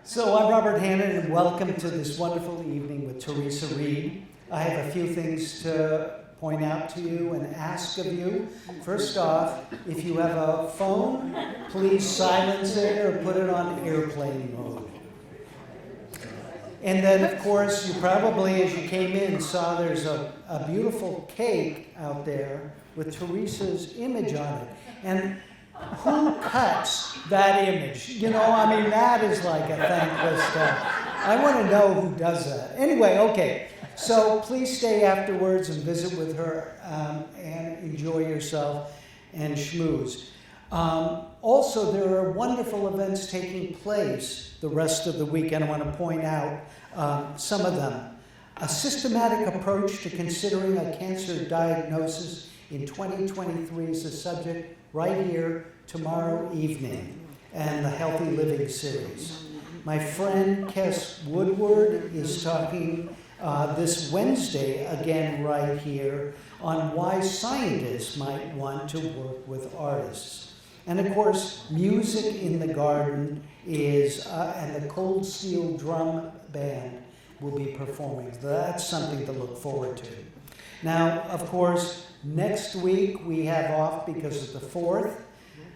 So I'm Robert Hannon, and welcome to this wonderful evening with Theresa Reed. I have a few things to point out to you and ask of you. First off, if you have a phone, please silence it or put it on airplane mode. And then, of course, you probably, as you came in, saw there's a beautiful cake out there with Theresa's image on it. And who cuts that image? You know, I mean, that is like a thankless stuff. I want to know who does that. Anyway, okay. So please stay afterwards and visit with her and enjoy yourself and schmooze. Also, there are wonderful events taking place the rest of the week, and I want to point out some of them. A systematic approach to considering a cancer diagnosis in 2023 is the subject right here tomorrow evening, and the Healthy Living Series. My friend Kes Woodward is talking this Wednesday, again right here, on why scientists might want to work with artists. And of course, Music in the Garden is, and the Cold Steel Drum Band will be performing. That's something to look forward to. Now, of course, next week we have off because of the 4th,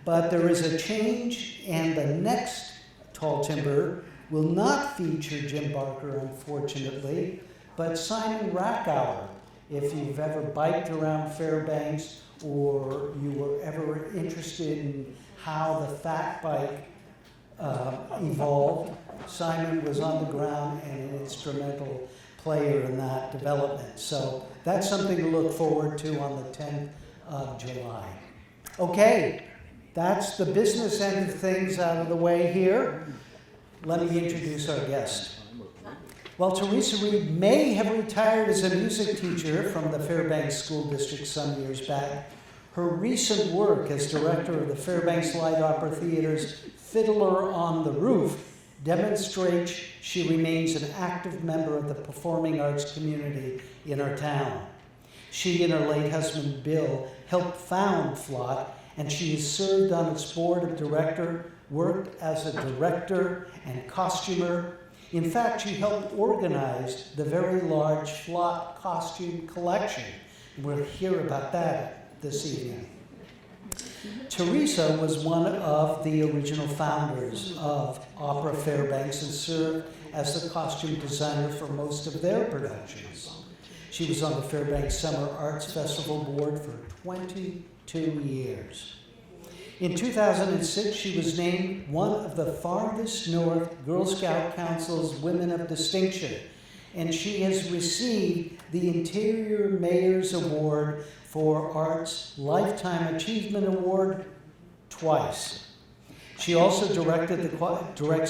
but there is a change, and the next Tall Timber will not feature Jim Barker, unfortunately, but Simon Rackauer. If you've ever biked around Fairbanks or you were ever interested in how the fat bike evolved, Simon was on the ground and an instrumental player in that development. So that's something to look forward to on the 10th of July. Okay, that's the business end of things out of the way here. Let me introduce our guest. Well, Theresa Reed may have retired as a music teacher from the Fairbanks School District some years back. Her recent work as director of the Fairbanks Light Opera Theatre's Fiddler on the Roof demonstrates she remains an active member of the performing arts community in our town. She and her late husband, Bill, helped found FLOT, and she has served on its board of director, worked as a director and costumer. In fact, she helped organize the very large FLOT costume collection. We'll hear about that this evening. Theresa was one of the original founders of Opera Fairbanks and served as the costume designer for most of their productions. She was on the Fairbanks Summer Arts Festival board for 22 years. In 2006, she was named one of the Farthest North Girl Scout Council's Women of Distinction, and she has received the Interior Mayor's Award for Arts Lifetime Achievement Award twice. She also directs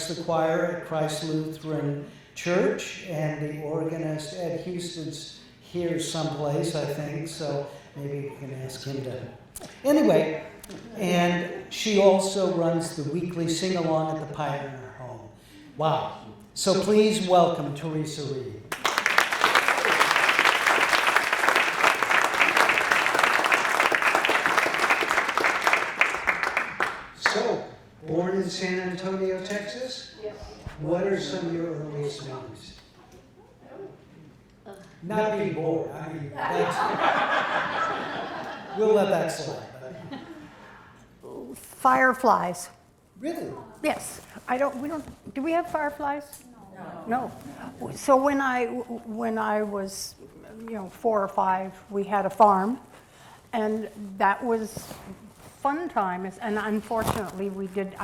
the choir at Christ Lutheran Church, and the organist Ed Houston's here someplace, I think, so maybe we can ask him to. Anyway, and she also runs the weekly sing-along at the Pioneer Home. Wow. So please welcome Theresa Reed. So, born in San Antonio, Texas? Yes. What are some of your earliest memories? Not being born. I mean, that's, we'll let that slide. Fireflies. Really? Yes. Do we have fireflies? No. So when I was, 4 or 5, we had a farm, and that was fun times. And unfortunately, we did,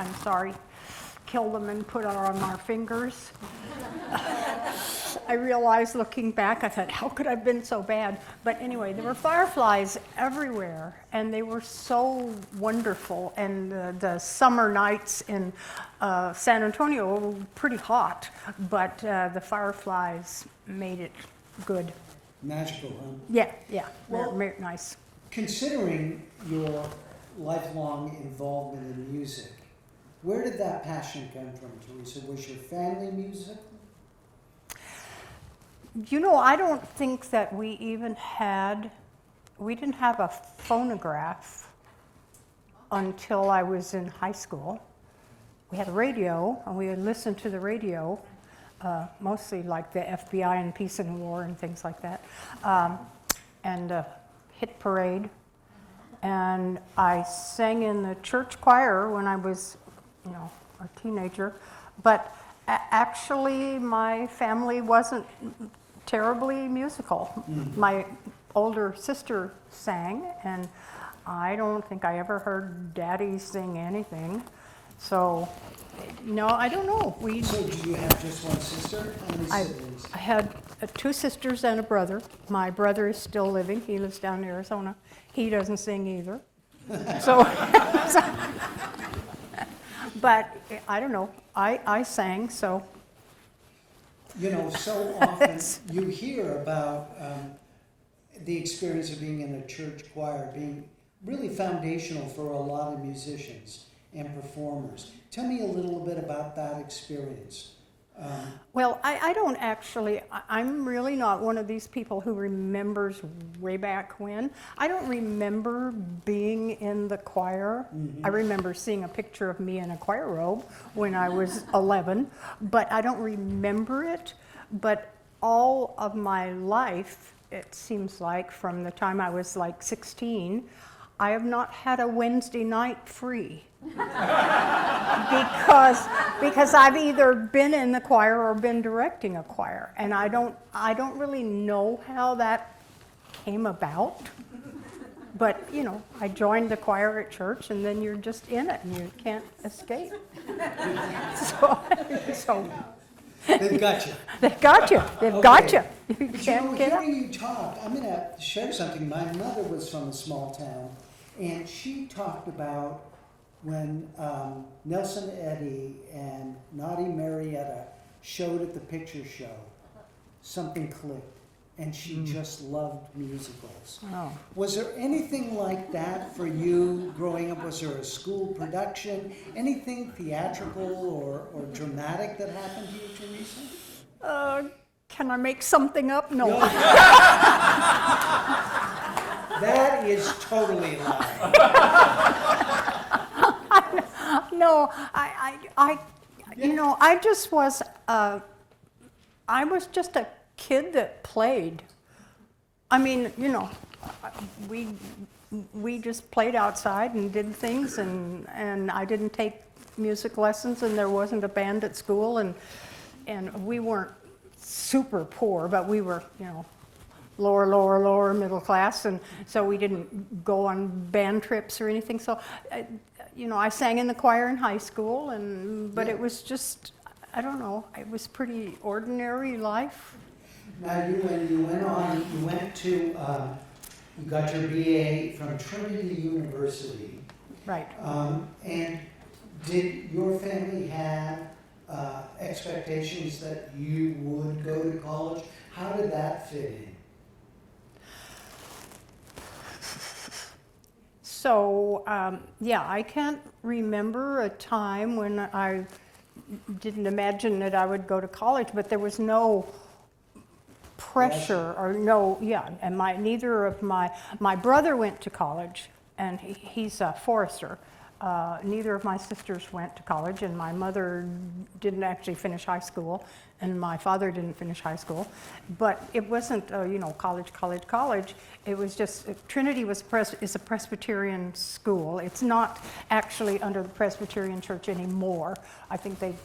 kill them and put it on our fingers. I realized looking back, I thought, how could I have been so bad? But anyway, there were fireflies everywhere, and they were so wonderful. And the summer nights in San Antonio were pretty hot, but the fireflies made it good. Magical, huh? Yeah, Well, very nice. Considering your lifelong involvement in music, where did that passion come from, Theresa? Was your family music? I don't think that we didn't have a phonograph until I was in high school. we had a radio, and we would listen to the radio, mostly like the FBI and Peace and War and things like that, and Hit Parade. And I sang in the church choir when I was, a teenager. But actually, my family wasn't terribly musical. Mm-hmm. My older sister sang, and I don't think I ever heard Daddy sing anything. So, no, I don't know. So do you have just one sister? How many siblings? I had 2 sisters and a brother. My brother is still living. He lives down in Arizona. He doesn't sing either. But I don't know. I sang, so. So often you hear about the experience of being in a church choir being really foundational for a lot of musicians and performers. Tell me a little bit about that experience. Well, I don't actually, I'm really not one of these people who remembers way back when. I don't remember being in the choir. Mm-hmm. I remember seeing a picture of me in a choir robe when I was 11, but I don't remember it. But all of my life, it seems like, from the time I was like 16, I have not had a Wednesday night free. because I've either been in the choir or been directing a choir, and I don't really know how that came about. But I joined the choir at church, and then you're just in it, and you can't escape. So they've got you. They've got you. They've got you. You can't get up. Hearing you talk, I'm going to share something. My mother was from a small town, and she talked about when Nelson Eddy and Naughty Marietta showed at the picture show, something clicked, and she just loved musicals. Oh. Was there anything like that for you growing up? Was there a school production, anything theatrical or dramatic that happened to you, Theresa? Can I make something up? No. That is totally a lie. No, I just was, I was just a kid that played. I mean, we just played outside and did things, and I didn't take music lessons, and there wasn't a band at school, and we weren't super poor, but we were, lower middle class, and so we didn't go on band trips or anything. So, I sang in the choir in high school, but it was just, I don't know, it was pretty ordinary life. Now, when you went on, you went to, you got your BA from Trinity University. Right. And did your family have expectations that you would go to college? How did that fit in? So, I can't remember a time when I didn't imagine that I would go to college, but there was no pressure or and neither of my brother went to college, and he's a forester. Neither of my sisters went to college, and my mother didn't actually finish high school, and my father didn't finish high school. But it wasn't, college. It was just, Trinity is a Presbyterian school. It's not actually under the Presbyterian Church anymore. I think they've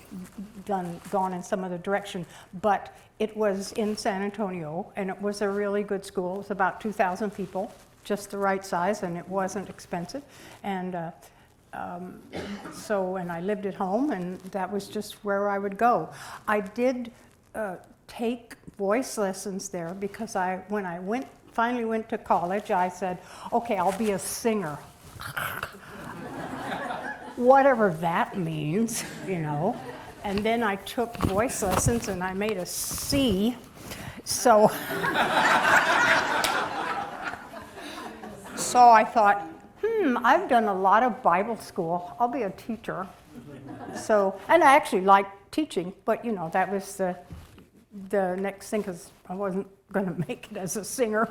gone in some other direction. But it was in San Antonio, and it was a really good school. It was about 2,000 people, just the right size, and it wasn't expensive. And and I lived at home, and that was just where I would go. I did take voice lessons there because when I finally went to college, I said, okay, I'll be a singer. Whatever that means, And then I took voice lessons, and I made a C. So I thought, I've done a lot of Bible school. I'll be a teacher. So, and I actually liked teaching, but that was the next thing, because I wasn't going to make it as a singer,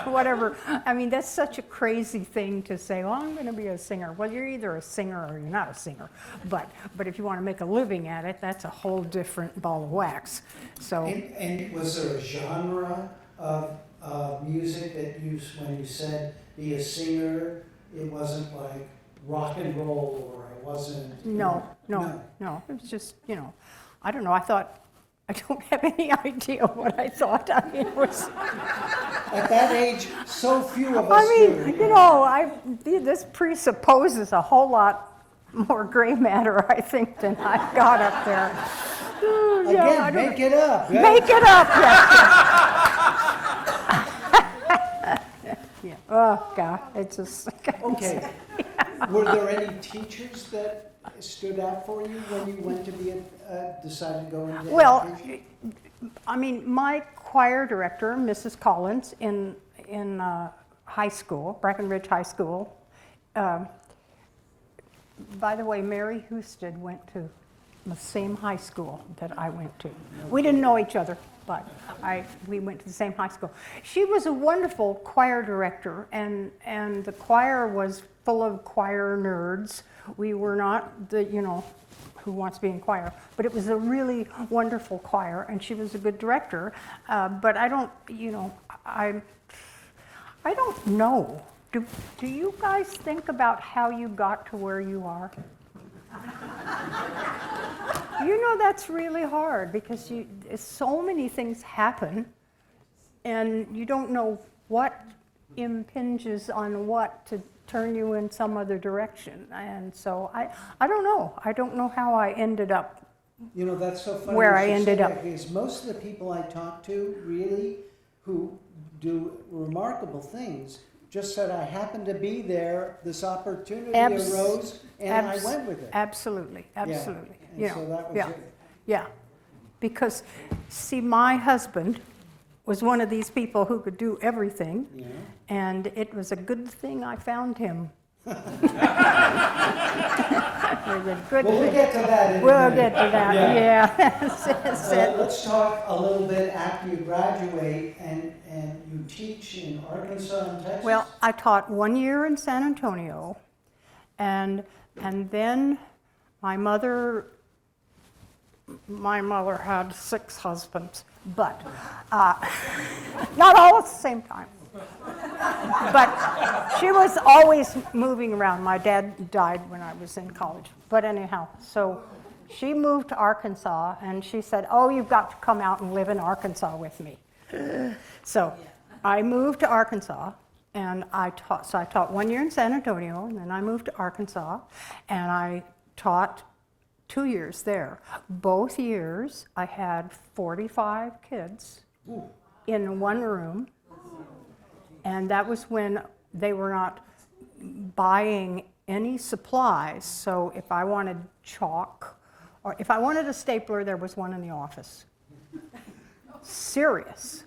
whatever. I mean, that's such a crazy thing to say, well, I'm going to be a singer. Well, you're either a singer or you're not a singer. But if you want to make a living at it, that's a whole different ball of wax. So. And was there a genre of music that when you said be a singer, it wasn't like rock and roll, or it wasn't? No. It was just, I don't know. I don't have any idea what I thought. I mean, it was. At that age, so few of us do. This presupposes a whole lot more gray matter, I think, than I got up there. Again, make it up. Right? Make it up, yes. Yeah. Oh, God, it's just. Okay. Were there any teachers that stood out for you when you went to decided to go into education? I mean, my choir director, Mrs. Collins, in high school, Brackenridge High School. By the way, Mary Husted went to the same high school that I went to. We didn't know each other, but we went to the same high school. She was a wonderful choir director, and the choir was full of choir nerds. We were not who wants to be in choir, but it was a really wonderful choir, and she was a good director. But I don't know. Do you guys think about how you got to where you are? That's really hard, because so many things happen, and you don't know what impinges on what to turn you in some other direction. And so I don't know. I don't know how I ended up. That's so funny. Where I ended up. Because most of the people I talk to, really, who do remarkable things, just said, I happened to be there, this opportunity arose, and I went with it. Absolutely. Yeah. And so that was it. Yeah. Because, see, my husband was one of these people who could do everything, and it was a good thing I found him. It was a good thing. We'll get to that. We'll get to that, yeah. Let's talk a little bit after you graduate, and you teach in Arkansas and Texas? Well, I taught 1 year in San Antonio, and then my mother had 6 husbands, but not all at the same time. But she was always moving around. My dad died when I was in college. But anyhow, so she moved to Arkansas, and she said, oh, you've got to come out and live in Arkansas with me. So I moved to Arkansas, and I taught 1 year in San Antonio, and then I moved to Arkansas, and I taught 2 years there. Both years, I had 45 kids in one room, and that was when they were not buying any supplies. So if I wanted chalk, or if I wanted a stapler, there was one in the office. Serious.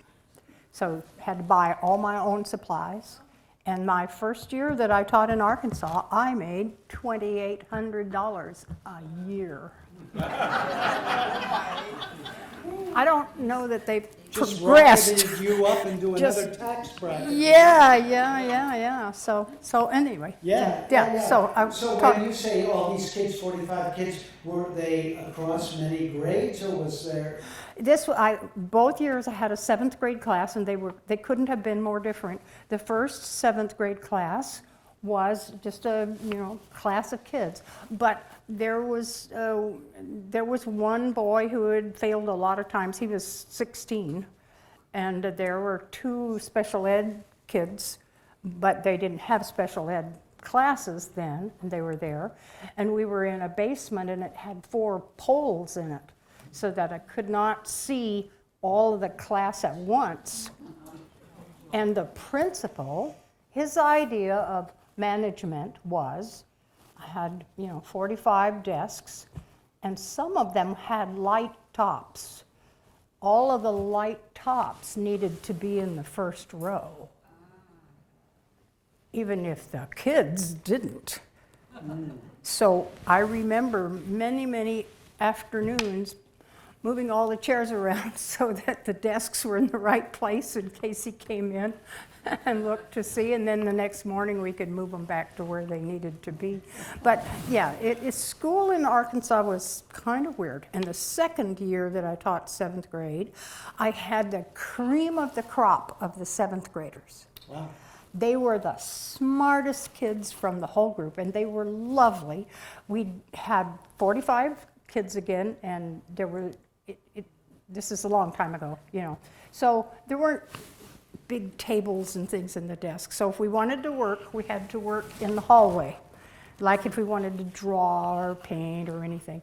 So had to buy all my own supplies. And my first year that I taught in Arkansas, I made $2,800 a year. I don't know that they've progressed. Just rocketed you up into another tax bracket. Yeah. So anyway. Yeah. So when you say all these kids, 45 kids, were they across many grades, or was there? Both years I had a 7th grade class, and they couldn't have been more different. The first 7th grade class was just a class of kids, but there was one boy who had failed a lot of times. He was 16, and there were 2 special ed kids, but they didn't have special ed classes then, and they were there. And we were in a basement, and it had 4 poles in it, so that I could not see all of the class at once. And the principal, his idea of management was, I had 45 desks, and some of them had light tops. All of the light tops needed to be in the first row, even if the kids didn't. So I remember many afternoons moving all the chairs around so that the desks were in the right place in case he came in and looked to see, and then the next morning we could move them back to where they needed to be. But yeah, school in Arkansas was kind of weird. And the second year that I taught 7th grade, I had the cream of the crop of the 7th graders. Wow. They were the smartest kids from the whole group, and they were lovely. We had 45 kids again, and there were, this is a long time ago, you know. So there weren't big tables and things in the desk. So if we wanted to work, we had to work in the hallway, like if we wanted to draw or paint or anything.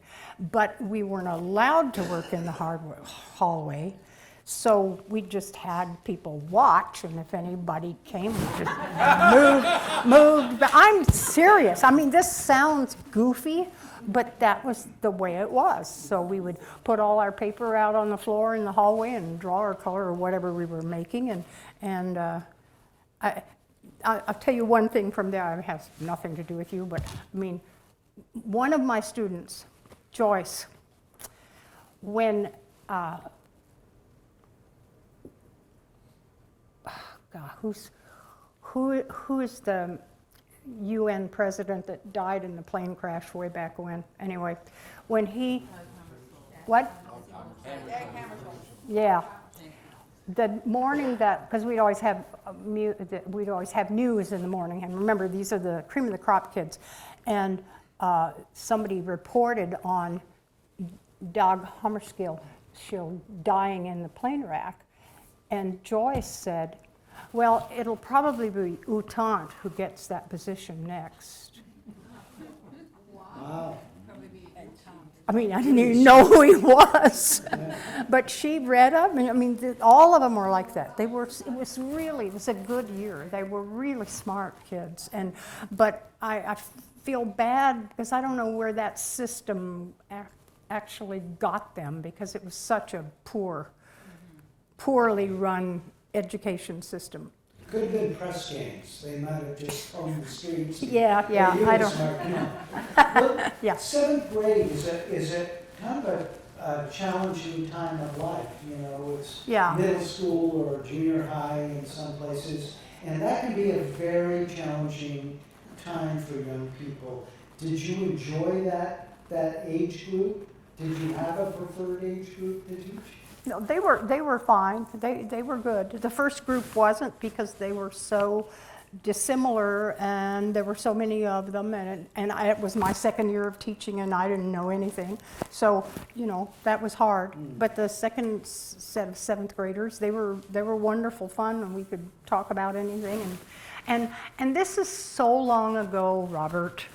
But we weren't allowed to work in the hallway. So we just had people watch, and if anybody came, we just moved. But I'm serious. I mean, this sounds goofy, but that was the way it was. So we would put all our paper out on the floor in the hallway and draw or color or whatever we were making. And I'll tell you one thing from there. It has nothing to do with you, but I mean, one of my students, Joyce, when God, who is the UN president that died in the plane crash way back when? Anyway, when he, what? Yeah. The morning that, because we'd always have news in the morning, and remember, these are the cream of the crop kids, and somebody reported on Dag Hammarskjöld dying in the plane wreck, and Joyce said, well, it'll probably be Utant who gets that position next. Wow. I mean, I didn't even know who he was. But she read up, and I mean, all of them were like that. It was a good year. They were really smart kids. But I feel bad because I don't know where that system actually got them, because it was such a poorly run education system. Could have been press gangs. They might have just owned the streets. Yeah, I don't. Well, Yeah. 7th grade is a kind of a challenging time of life. You know, it's middle school or junior high in some places, and that can be a very challenging time for young people. Did you enjoy that age group? Did you have a preferred age group to teach? No, they were fine. They were good. The first group wasn't, because they were so dissimilar, and there were so many of them, and it was my second year of teaching, and I didn't know anything. So, you know, that was hard. But the second set of 7th graders, they were wonderful fun, and we could talk about anything. And this is so long ago, Robert,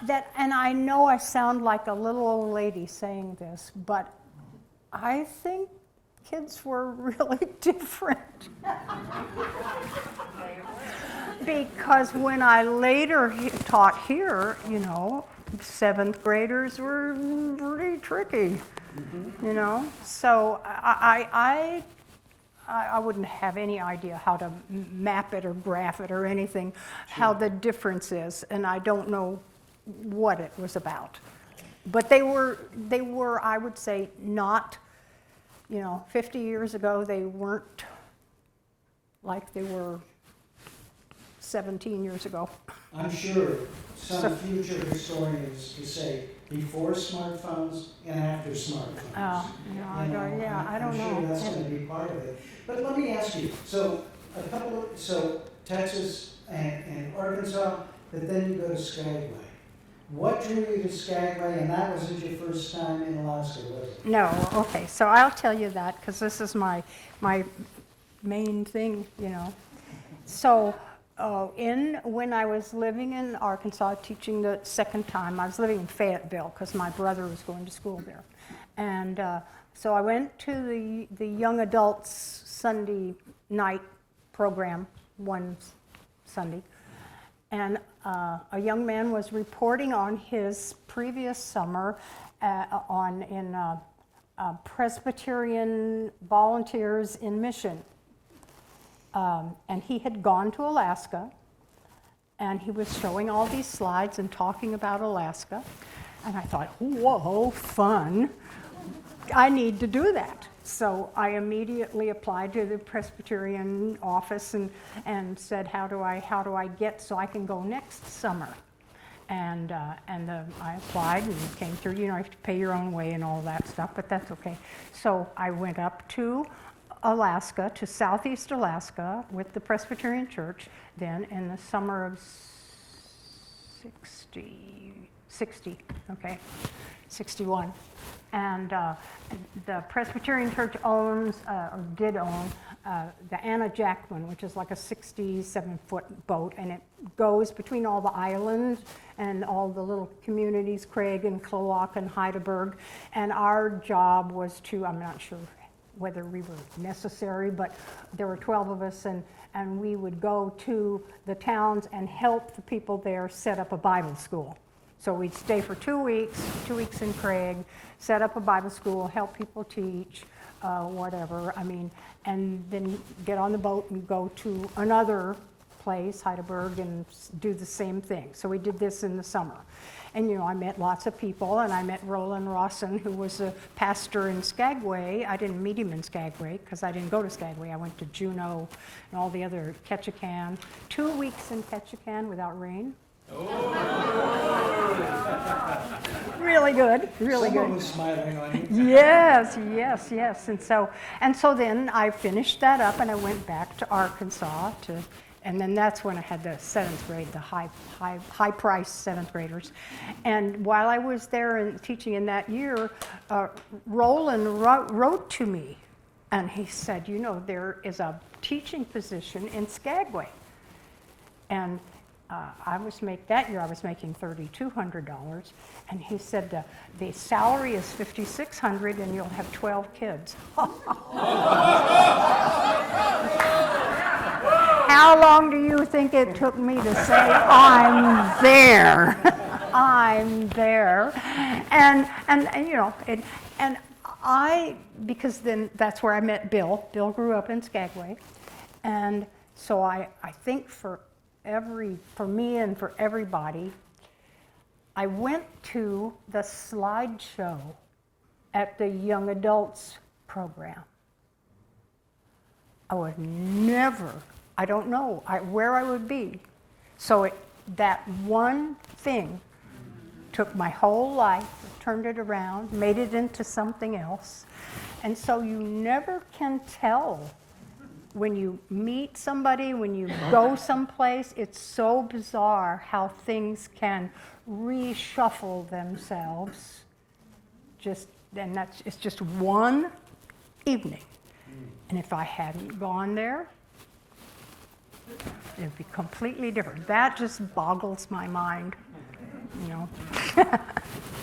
that, and I know I sound like a little old lady saying this, but I think kids were really different. Because when I later taught here, you know, 7th graders were pretty tricky, you know. So I wouldn't have any idea how to map it or graph it or anything, how the difference is, and I don't know what it was about. But they were, I would say, not, you know, 50 years ago, they weren't like they were 17 years ago. I'm sure some future historians could say before smartphones and after smartphones. Oh, I don't know. I'm sure that's going to be part of it. But let me ask you, so Texas and Arkansas, but then you go to Skagway. What drew you to Skagway, and that wasn't your first time in Alaska, was it? No, okay, so I'll tell you that, because this is my main thing, you know. So when I was living in Arkansas, teaching the second time, I was living in Fayetteville because my brother was going to school there. And so I went to the young adults Sunday night program one Sunday, and a young man was reporting on his previous summer in Presbyterian volunteers in mission. And he had gone to Alaska, and he was showing all these slides and talking about Alaska. And I thought, whoa, fun. I need to do that. So I immediately applied to the Presbyterian office and said, how do I get so I can go next summer? And I applied and came through. You know, you have to pay your own way and all that stuff, but that's okay. So I went up to Alaska, to Southeast Alaska, with the Presbyterian Church then in the summer of 61. And the Presbyterian Church owns, or did own, the Anna Jackman, which is like a 67-foot boat, and it goes between all the islands and all the little communities, Craig and Kloak and Heidelberg. And our job was to, I'm not sure whether we were necessary, but there were 12 of us, and we would go to the towns and help the people there set up a Bible school. So we'd stay for 2 weeks in Craig, set up a Bible school, help people teach, whatever. I mean, and then get on the boat and go to another place, Heidelberg, and do the same thing. So we did this in the summer. And, you know, I met lots of people, and I met Roland Rawson, who was a pastor in Skagway. I didn't meet him in Skagway, because I didn't go to Skagway. I went to Juneau and all the other Ketchikan. 2 weeks in Ketchikan without rain. Really good, really Someone good. was smiling on you. Yes. And so then I finished that up, and I went back to Arkansas and then that's when I had the 7th grade, the high price 7th graders. And while I was there and teaching in that year, Roland wrote to me, and he said, you know, there is a teaching position in Skagway. And that year I was making $3,200, and he said the salary is $5,600 and you'll have 12 kids. How long do you think it took me to say I'm there? I'm there, and you know, and because then that's where I met Bill. Bill grew up in Skagway, and so I think for me and for everybody, I went to the slideshow at the young adults program. I would never, I don't know where I would be. So that one thing took my whole life, turned it around, made it into something else. And so you never can tell when you meet somebody, when you go someplace. It's so bizarre how things can reshuffle themselves. It's just one evening. And if I hadn't gone there, it'd be completely different. That just boggles my mind, you know.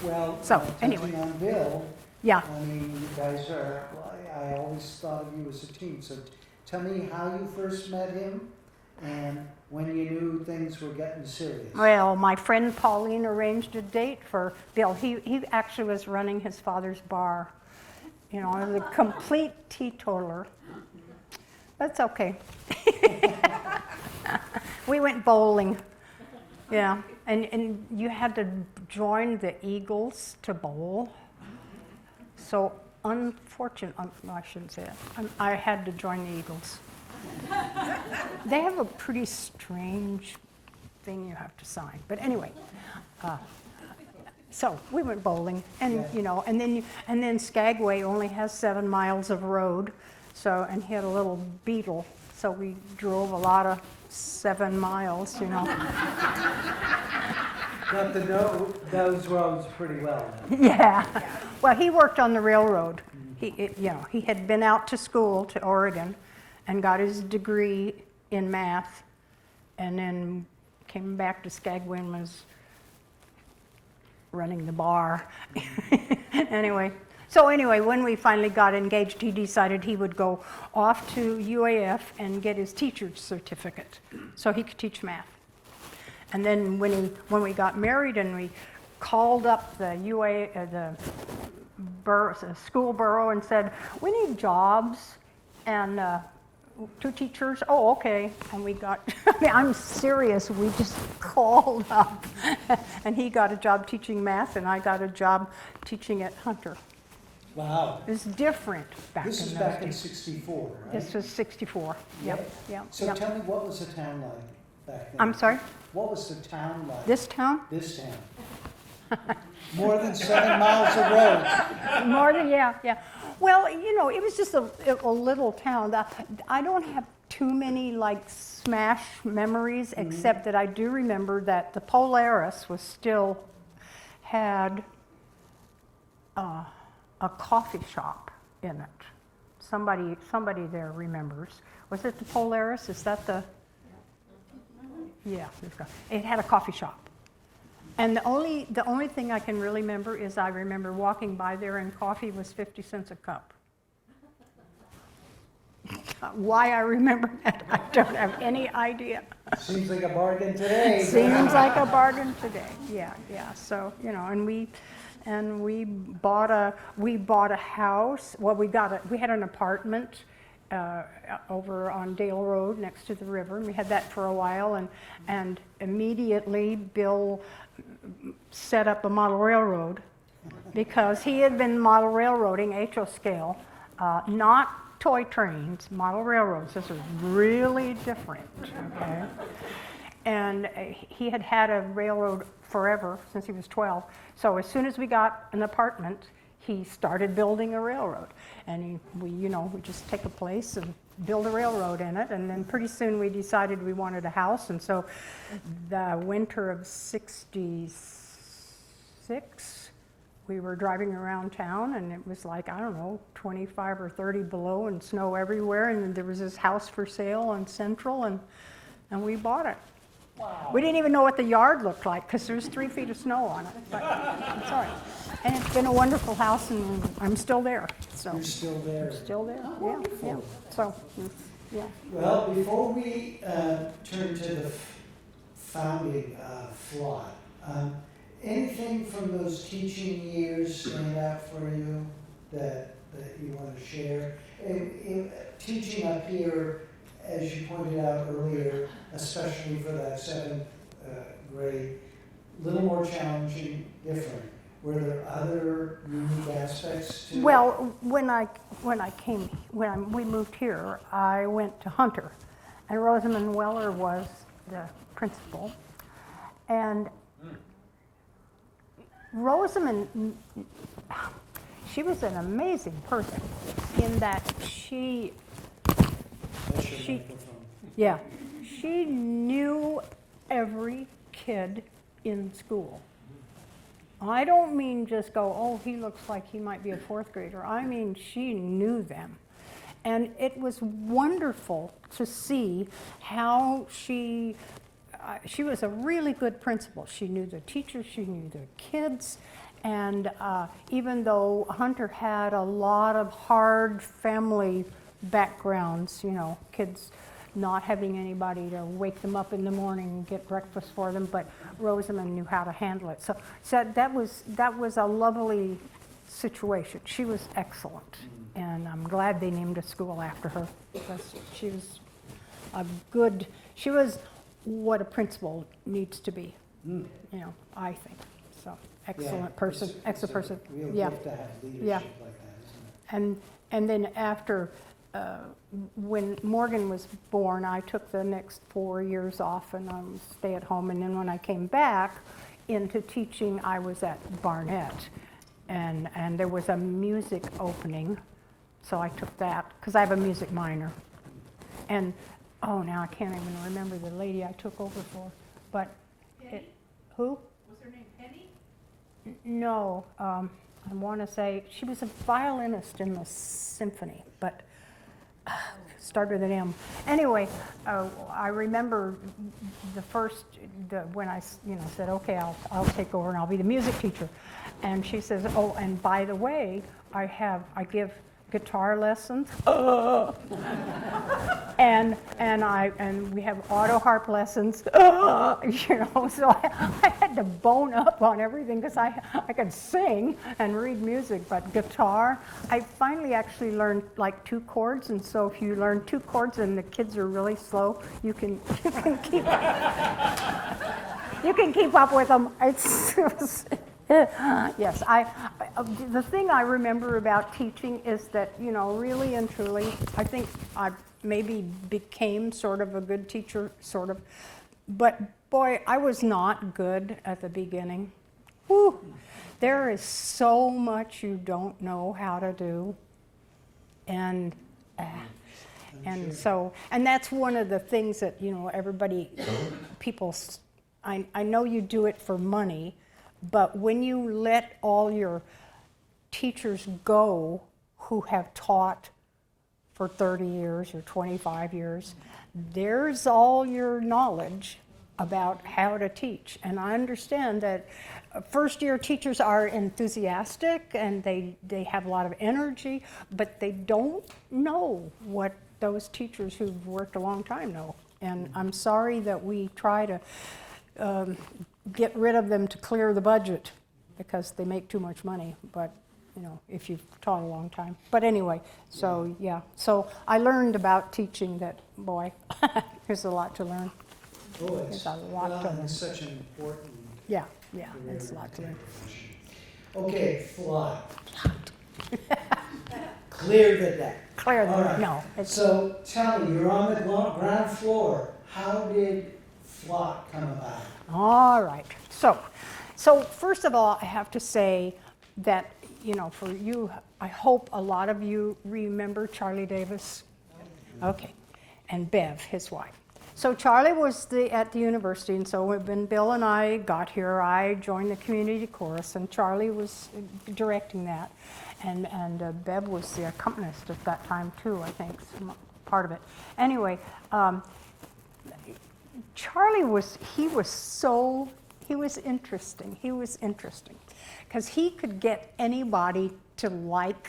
Well, so touching anyway, on Bill, yeah. I mean, you guys are, I always thought of you as a team. So tell me how you first met him and when you knew things were getting serious. Well, my friend Pauline arranged a date for Bill. He actually was running his father's bar. You know, I was a complete teetotaler. That's okay. We went bowling. Yeah, and you had to join the Eagles to bowl. So unfortunate, I shouldn't say that. I had to join the Eagles. They have a pretty strange thing you have to sign. But anyway, so we went bowling, and you know, and then Skagway only has 7 miles of road, so, and he had a little Beetle, so we drove a lot of 7 miles, you know. Got to know those roads pretty well. Yeah. Well, he worked on the railroad. He had been out to school to Oregon and got his degree in math, and then came back to Skagway and was running the bar. Anyway, when we finally got engaged, he decided he would go off to UAF and get his teacher's certificate so he could teach math. And then when we got married and we called up the school borough and said, we need jobs, and two teachers, oh, okay. And we got, I mean, I'm serious, we just called up. And he got a job teaching math, and I got a job teaching at Hunter. Wow. It was different back in those days. This is back in 64, right? This was 64, yep. So tell me, what was the town like back then? I'm sorry? What was the town like? This town? This town. More than 7 miles of road. More than, yeah. Well, you know, it was just a little town. I don't have too many like smash memories, except that I do remember that the Polaris had a coffee shop in it. Somebody there remembers. Was it the Polaris? Is that the? Yeah, it had a coffee shop. And the only thing I can really remember is I remember walking by there and coffee was 50 cents a cup. Why I remember that, I don't have any idea. Seems like a bargain today. Seems like a bargain today. Yeah. So, you know, and we bought a house. Well, we had an apartment over on Dale Road next to the river, and we had that for a while, and immediately Bill set up a model railroad because he had been model railroading HO scale, not toy trains, model railroads. This was really different, okay? And he had had a railroad forever, since he was 12. So as soon as we got an apartment, he started building a railroad. And we just take a place and build a railroad in it. And then pretty soon we decided we wanted a house. And so the winter of '66, we were driving around town, and it was like, I don't know, 25 or 30 below and snow everywhere. And there was this house for sale on Central, and we bought it. Wow. We didn't even know what the yard looked like because there was 3 feet of snow on it, but it's all right. And it's been a wonderful house, and I'm still there. So You're still there. still there. Oh, Yeah. wonderful. So, yeah. Well, before we turn to the founding Flot, anything from those teaching years stand out for you that you want to share? Teaching up here, as you pointed out earlier, especially for that 7th grade, a little more challenging, different. Were there other unique aspects to it? Well, when we moved here, I went to Hunter, and Rosamond Weller was the principal, and Rosamond, she was an amazing person in that she knew every kid in school. I don't mean just go, oh, he looks like he might be a 4th grader. I mean, she knew them. And it was wonderful to see how she was a really good principal. She knew the teachers, she knew the kids, and even though Hunter had a lot of hard family backgrounds, you know, kids not having anybody to wake them up in the morning and get breakfast for them, but Rosamond knew how to handle it. So that was a lovely situation. She was excellent, and I'm glad they named a school after her because she was what a principal needs to be. You know, I think so. Excellent person, excellent person. Real Yeah, gift to have leadership like that, isn't it? and then after. When Morgan was born, I took the next 4 years off and stay at home. And then when I came back into teaching, I was at Barnett, and there was a music opening, so I took that because I have a music minor. And now I can't even remember the lady I took over for, but who? Was her name Penny? No, I want to say she was a violinist in the symphony, but. Started with an M. Anyway, I remember when I said, okay, I'll take over and I'll be the music teacher, and she says, oh, and by the way, I give guitar lessons, and we have auto harp lessons, you know, so I had to bone up on everything because I could sing and read music, but guitar, I finally actually learned like 2 chords, and so if you learn 2 chords and the kids are really slow, you can keep up with them. Yes, the thing I remember about teaching is that, you know, really and truly, I think I maybe became sort of a good teacher, sort of, but boy, I was not good at the beginning. Whew. There is so much you don't know how to do, and so, and that's one of the things that, you know, people, I know you do it for money, but when you let all your teachers go who have taught for 30 years or 25 years, there's all your knowledge about how to teach. And I understand that first-year teachers are enthusiastic and they have a lot of energy, but they don't know what those teachers who've worked a long time know. And I'm sorry that we try to get rid of them to clear the budget because they make too much money, but you know, if you've taught a long time. But anyway, so yeah, so I learned about teaching that, boy, there's a lot to learn. Oh, There's a lot to learn. it's such an important Yeah, it's a lot to learn. Okay, flot. Clear the deck. Clear the All right. no. So tell me, you're on the ground floor. How did flot come about? All right. So first of all, I have to say that, you know, for you, I hope a lot of you remember Charlie Davis. Okay. And Bev, his wife. So Charlie was at the university, and so when Bill and I got here, I joined the community chorus, and Charlie was directing that. And Bev was the accompanist at that time too, I think, part of it. Anyway, Charlie was interesting. He was interesting because he could get anybody to like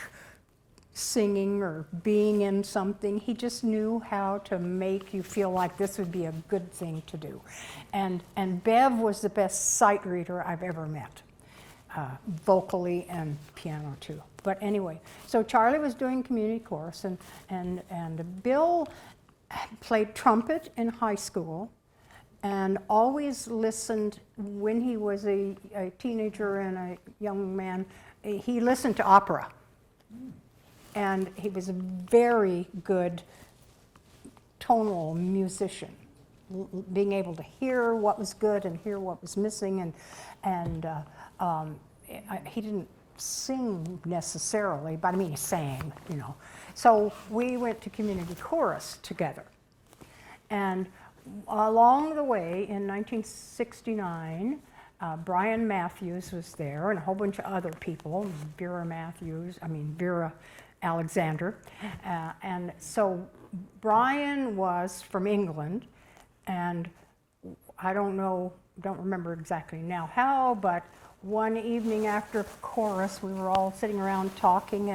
singing or being in something. He just knew how to make you feel like this would be a good thing to do. And Bev was the best sight reader I've ever met, vocally and piano too. But anyway, so Charlie was doing community chorus, and Bill played trumpet in high school and always listened when he was a teenager and a young man. He listened to opera. And he was a very good tonal musician, being able to hear what was good and hear what was missing. And he didn't sing necessarily, but I mean, he sang, you know. So we went to community chorus together. And along the way, in 1969, Brian Matthews was there and a whole bunch of other people, Vera Alexander. And so Brian was from England, and I don't remember exactly now how, but one evening after chorus, we were all sitting around talking,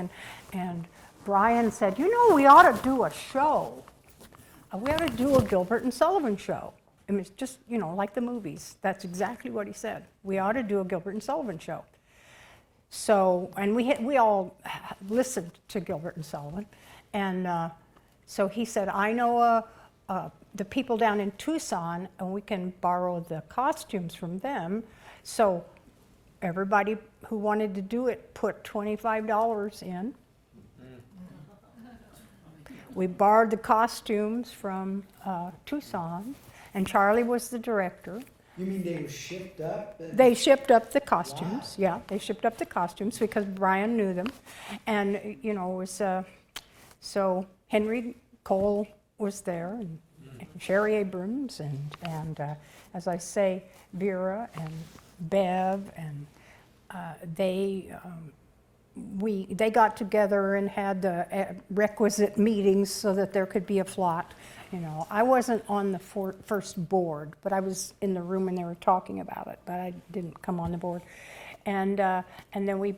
and Brian said, you know, we ought to do a show. We ought to do a Gilbert and Sullivan show. It was just, you know, like the movies. That's exactly what he said. We ought to do a Gilbert and Sullivan show. So, and we all listened to Gilbert and Sullivan. And so he said, I know the people down in Tucson, and we can borrow the costumes from them. So everybody who wanted to do it put $25 in. We borrowed the costumes from Tucson, and Charlie was the director. You mean they were shipped up? They shipped up the costumes. Wow. Yeah, they shipped up the costumes because Brian knew them. And, you know, it was, so Henry Cole was there, and Sherry Abrams, and as I say, Vera and Bev, and they got together and had the requisite meetings so that there could be a flot. You know, I wasn't on the first board, but I was in the room when they were talking about it, but I didn't come on the board. And then we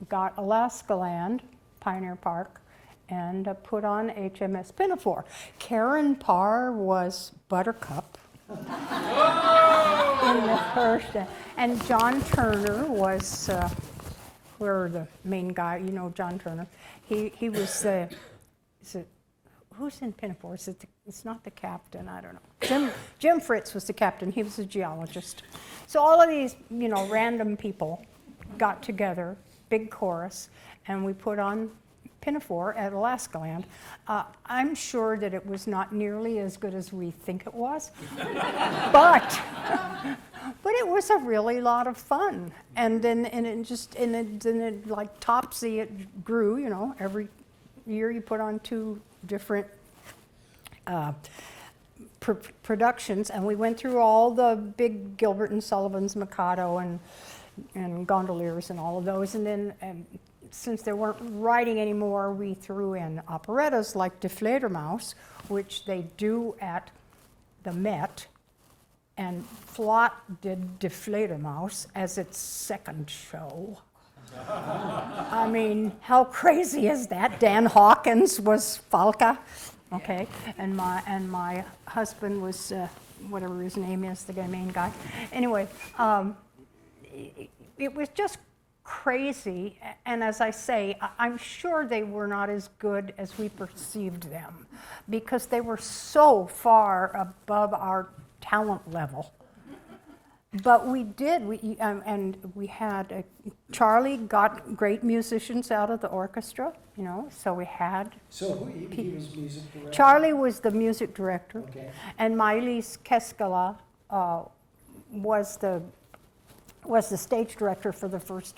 got Alaska Land, Pioneer Park, and put on HMS Pinafore. Karen Parr was Buttercup in the first, and John Turner was, where the main guy, you know John Turner, he was, who's in Pinafore? It's not the captain, I don't know. Jim Fritz was the captain, he was a geologist. So all of these, random people got together, big chorus, and we put on Pinafore at Alaskaland. I'm sure that it was not nearly as good as we think it was, but it was a really lot of fun. And then like Topsy, it grew. Every year you put on 2 different productions, and we went through all the big Gilbert and Sullivan's Mikado and Gondoliers and all of those, and then. Since they weren't writing anymore, we threw in operettas like Die Fledermaus, which they do at the Met, and Flott did Die Fledermaus as its second show. I mean, how crazy is that? Dan Hawkins was Falca, okay, and my husband was whatever his name is, the main guy. Anyway, it was just crazy, and as I say, I'm sure they were not as good as we perceived them, because they were so far above our talent level. But we did, and we had, Charlie got great musicians out of the orchestra, so we had. So he was music director? Charlie was the music director, okay. And Mailis Keskala was the stage director for the first,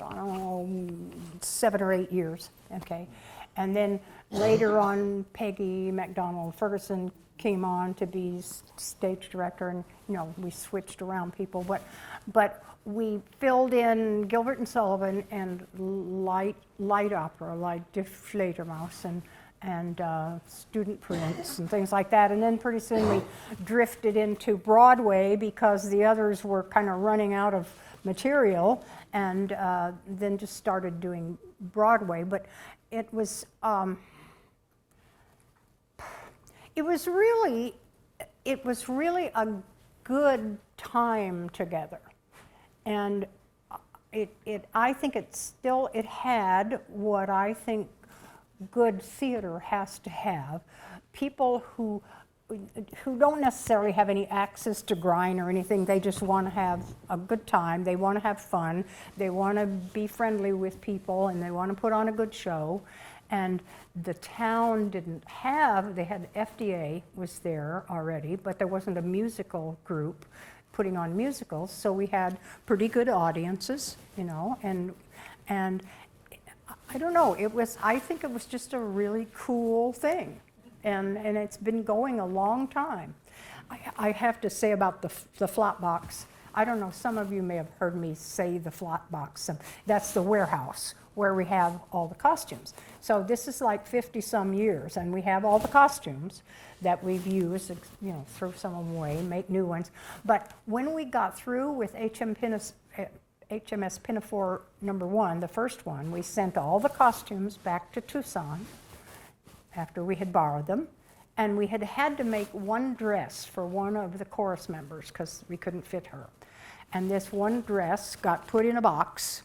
7 or 8 years, okay? And then later on, Peggy MacDonald Ferguson came on to be stage director, and we switched around people, but we filled in Gilbert and Sullivan and light opera like Die Fledermaus and Student Prince and things like that, and then pretty soon we drifted into Broadway because the others were kind of running out of material, and then just started doing Broadway. But it was really a good time together, and I think it had what I think good theater has to have. People who don't necessarily have any access to grind or anything. They just want to have a good time. They want to have fun. They want to be friendly with people, and they want to put on a good show. And the town didn't have, they had FDA was there already, but there wasn't a musical group putting on musicals, so we had pretty good audiences, and I don't know, I think it was just a really cool thing. And it's been going a long time. I have to say about the flat box, I don't know, some of you may have heard me say the flat box. That's the warehouse where we have all the costumes. So this is like 50-some years, and we have all the costumes that we've used, throw some of them away, make new ones. But when we got through with HMS Pinafore #1, the first one, we sent all the costumes back to Tucson after we had borrowed them, and we had to make one dress for one of the chorus members because we couldn't fit her. And this one dress got put in a box,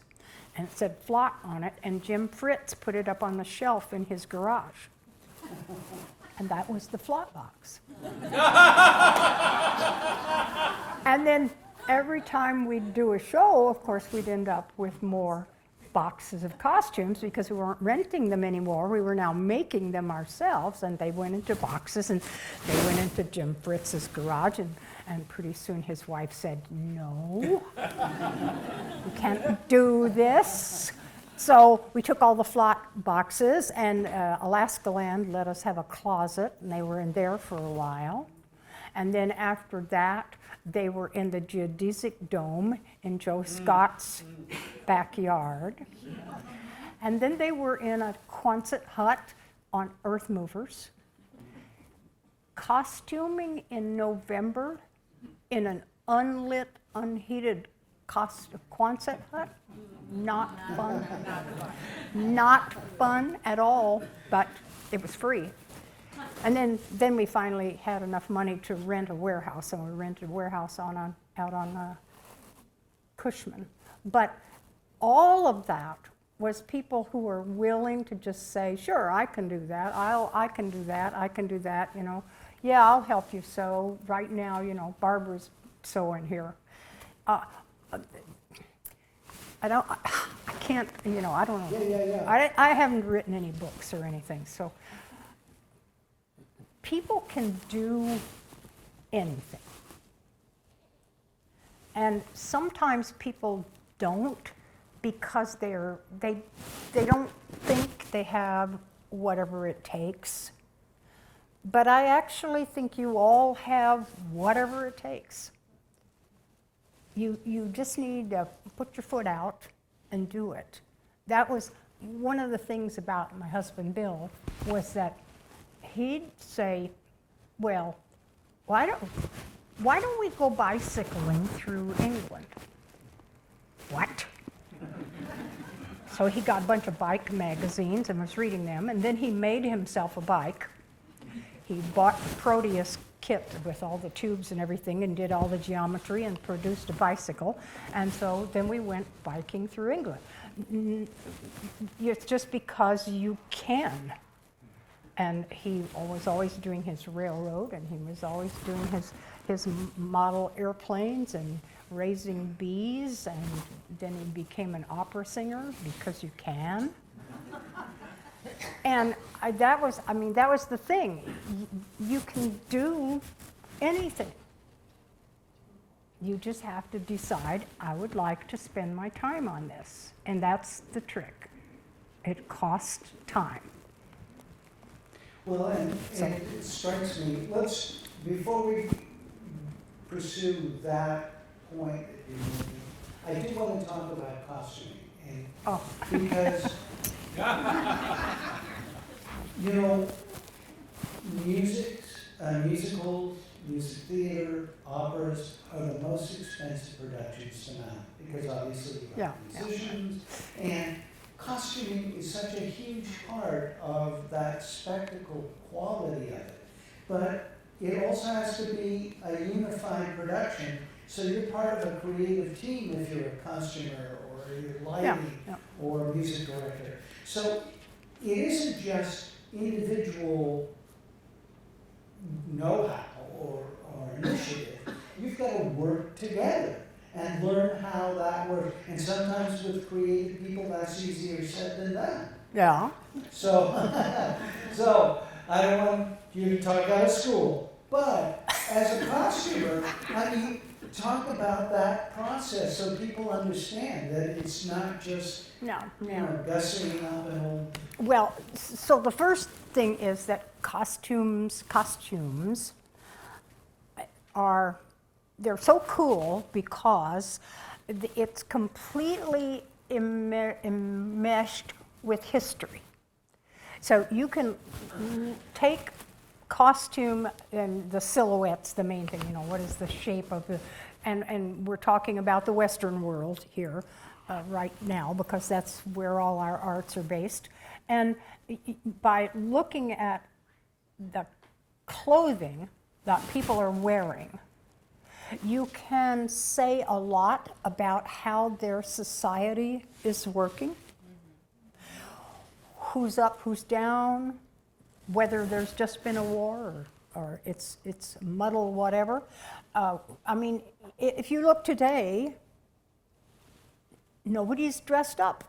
and it said Flott on it, and Jim Fritz put it up on the shelf in his garage. And that was the Flott box. And then every time we'd do a show, of course, we'd end up with more boxes of costumes because we weren't renting them anymore. We were now making them ourselves, and they went into boxes, and they went into Jim Fritz's garage, and pretty soon his wife said, "No, we can't do this." So we took all the Flott boxes, and Alaskaland let us have a closet, and they were in there for a while. And then after that, they were in the Geodesic Dome in Joe Scott's backyard. And then they were in a Quonset hut on earth movers. Costuming in November in an unlit, unheated Quonset hut, not fun. Not fun at all, but it was free. And then we finally had enough money to rent a warehouse, and we rented a warehouse out on Cushman. But all of that was people who were willing to just say, sure, I can do that, I can do that, I can do that, you know. Yeah, I'll help you sew. Right now, you know, Barbara's sewing here. I can't, you know, I don't know. Yeah. I haven't written any books or anything, so people can do anything. And sometimes people don't because they don't think they have whatever it takes. But I actually think you all have whatever it takes. You just need to put your foot out and do it. That was one of the things about my husband Bill, was that he'd say, well, why don't we go bicycling through England? What? So he got a bunch of bike magazines and was reading them, and then he made himself a bike. He bought the Proteus kit with all the tubes and everything and did all the geometry and produced a bicycle. And so then we went biking through England. It's just because you can. And he was always doing his railroad, and he was always doing his model airplanes and raising bees, and then he became an opera singer because you can. And that was the thing. You can do anything. You just have to decide, I would like to spend my time on this. And that's the trick. It costs time. Well, and it strikes me, before we pursue that point that you're making, I do want to talk about costuming. Because, you know, musicals, music theater, operas are the most expensive productions to mount, because obviously you have musicians, and costuming is such a huge part of that spectacle quality of it. But it also has to be a unified production, so you're part of a creative team if you're a costumer or you're lighting or music director. So it isn't just individual know-how or initiative. You've got to work together and learn how that works. And sometimes with creative people, that's easier said than done. Yeah. So I don't want you to talk out of school. But as a costumer, I mean, talk about that process so people understand that it's not just gussing up an old. Well, so the first thing is that costumes they're so cool because it's completely enmeshed with history. So you can take costume and the silhouette's the main thing, you know, what is the shape of the, and we're talking about the Western world here right now because that's where all our arts are based. And by looking at the clothing that people are wearing, you can say a lot about how their society is working, who's up, who's down, whether there's just been a war or it's muddle, whatever. I mean, if you look today, nobody's dressed up.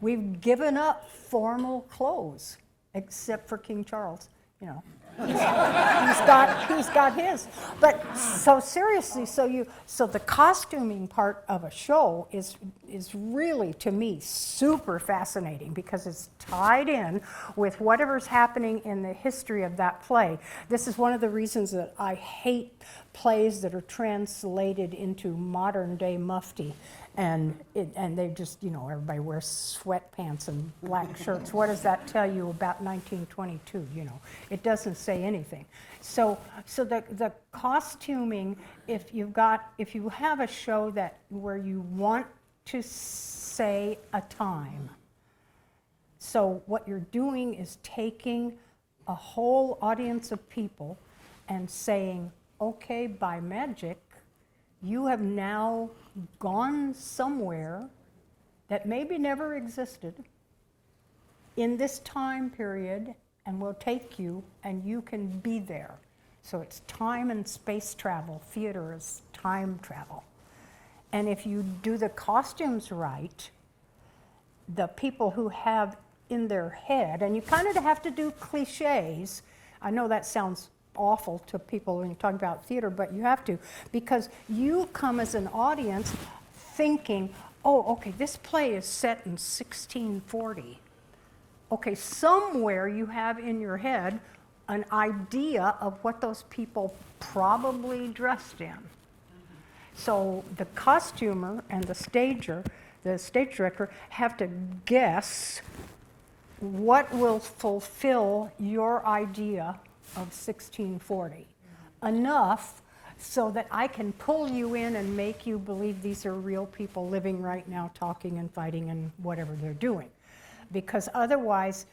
We've given up formal clothes, except for King Charles, you know. He's got his. But so seriously, so the costuming part of a show is really, to me, super fascinating because it's tied in with whatever's happening in the history of that play. This is one of the reasons that I hate plays that are translated into modern day mufti. And they just, you know, everybody wears sweatpants and black shirts. What does that tell you about 1922? You know, it doesn't say anything. So the costuming, if you have a show where you want to say a time, So what you're doing is taking a whole audience of people and saying, okay, by magic, you have now gone somewhere that maybe never existed in this time period, and we'll take you and you can be there. So it's time and space travel. Theater is time travel. And if you do the costumes right, the people who have in their head, and you kind of have to do cliches. I know that sounds awful to people when you talk about theater, but you have to, because you come as an audience thinking, oh, okay, this play is set in 1640. Okay, somewhere you have in your head an idea of what those people probably dressed in. So the costumer and the stage director, have to guess what will fulfill your idea of 1640. Enough so that I can pull you in and make you believe these are real people living right now, talking and fighting and whatever they're doing. Because otherwise,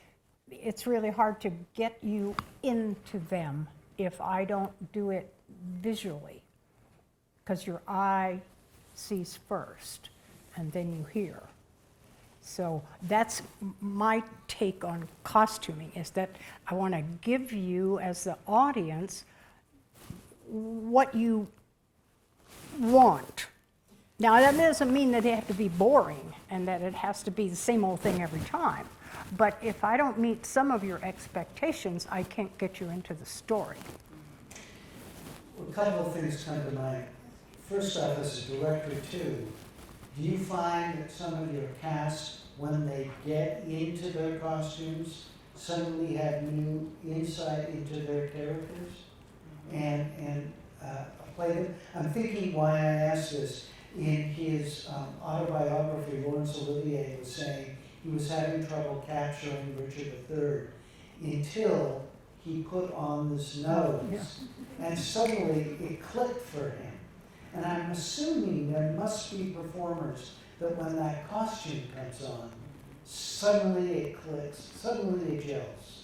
it's really hard to get you into them if I don't do it visually. Because your eye sees first, and then you hear. So that's my take on costuming, is that I want to give you, as the audience, what you want. Now, that doesn't mean that it has to be boring and that it has to be the same old thing every time. But if I don't meet some of your expectations, I can't get you into the story. A couple of things come to mind. First off, as a director too, do you find that some of your cast, when they get into their costumes, suddenly have new insight into their characters and play them? I'm thinking why I asked this. In his autobiography, Laurence Olivier was saying he was having trouble capturing Richard III until he put on this nose, and suddenly it clicked for him. And I'm assuming there must be performers that when that costume comes on, suddenly it clicks, suddenly it gels.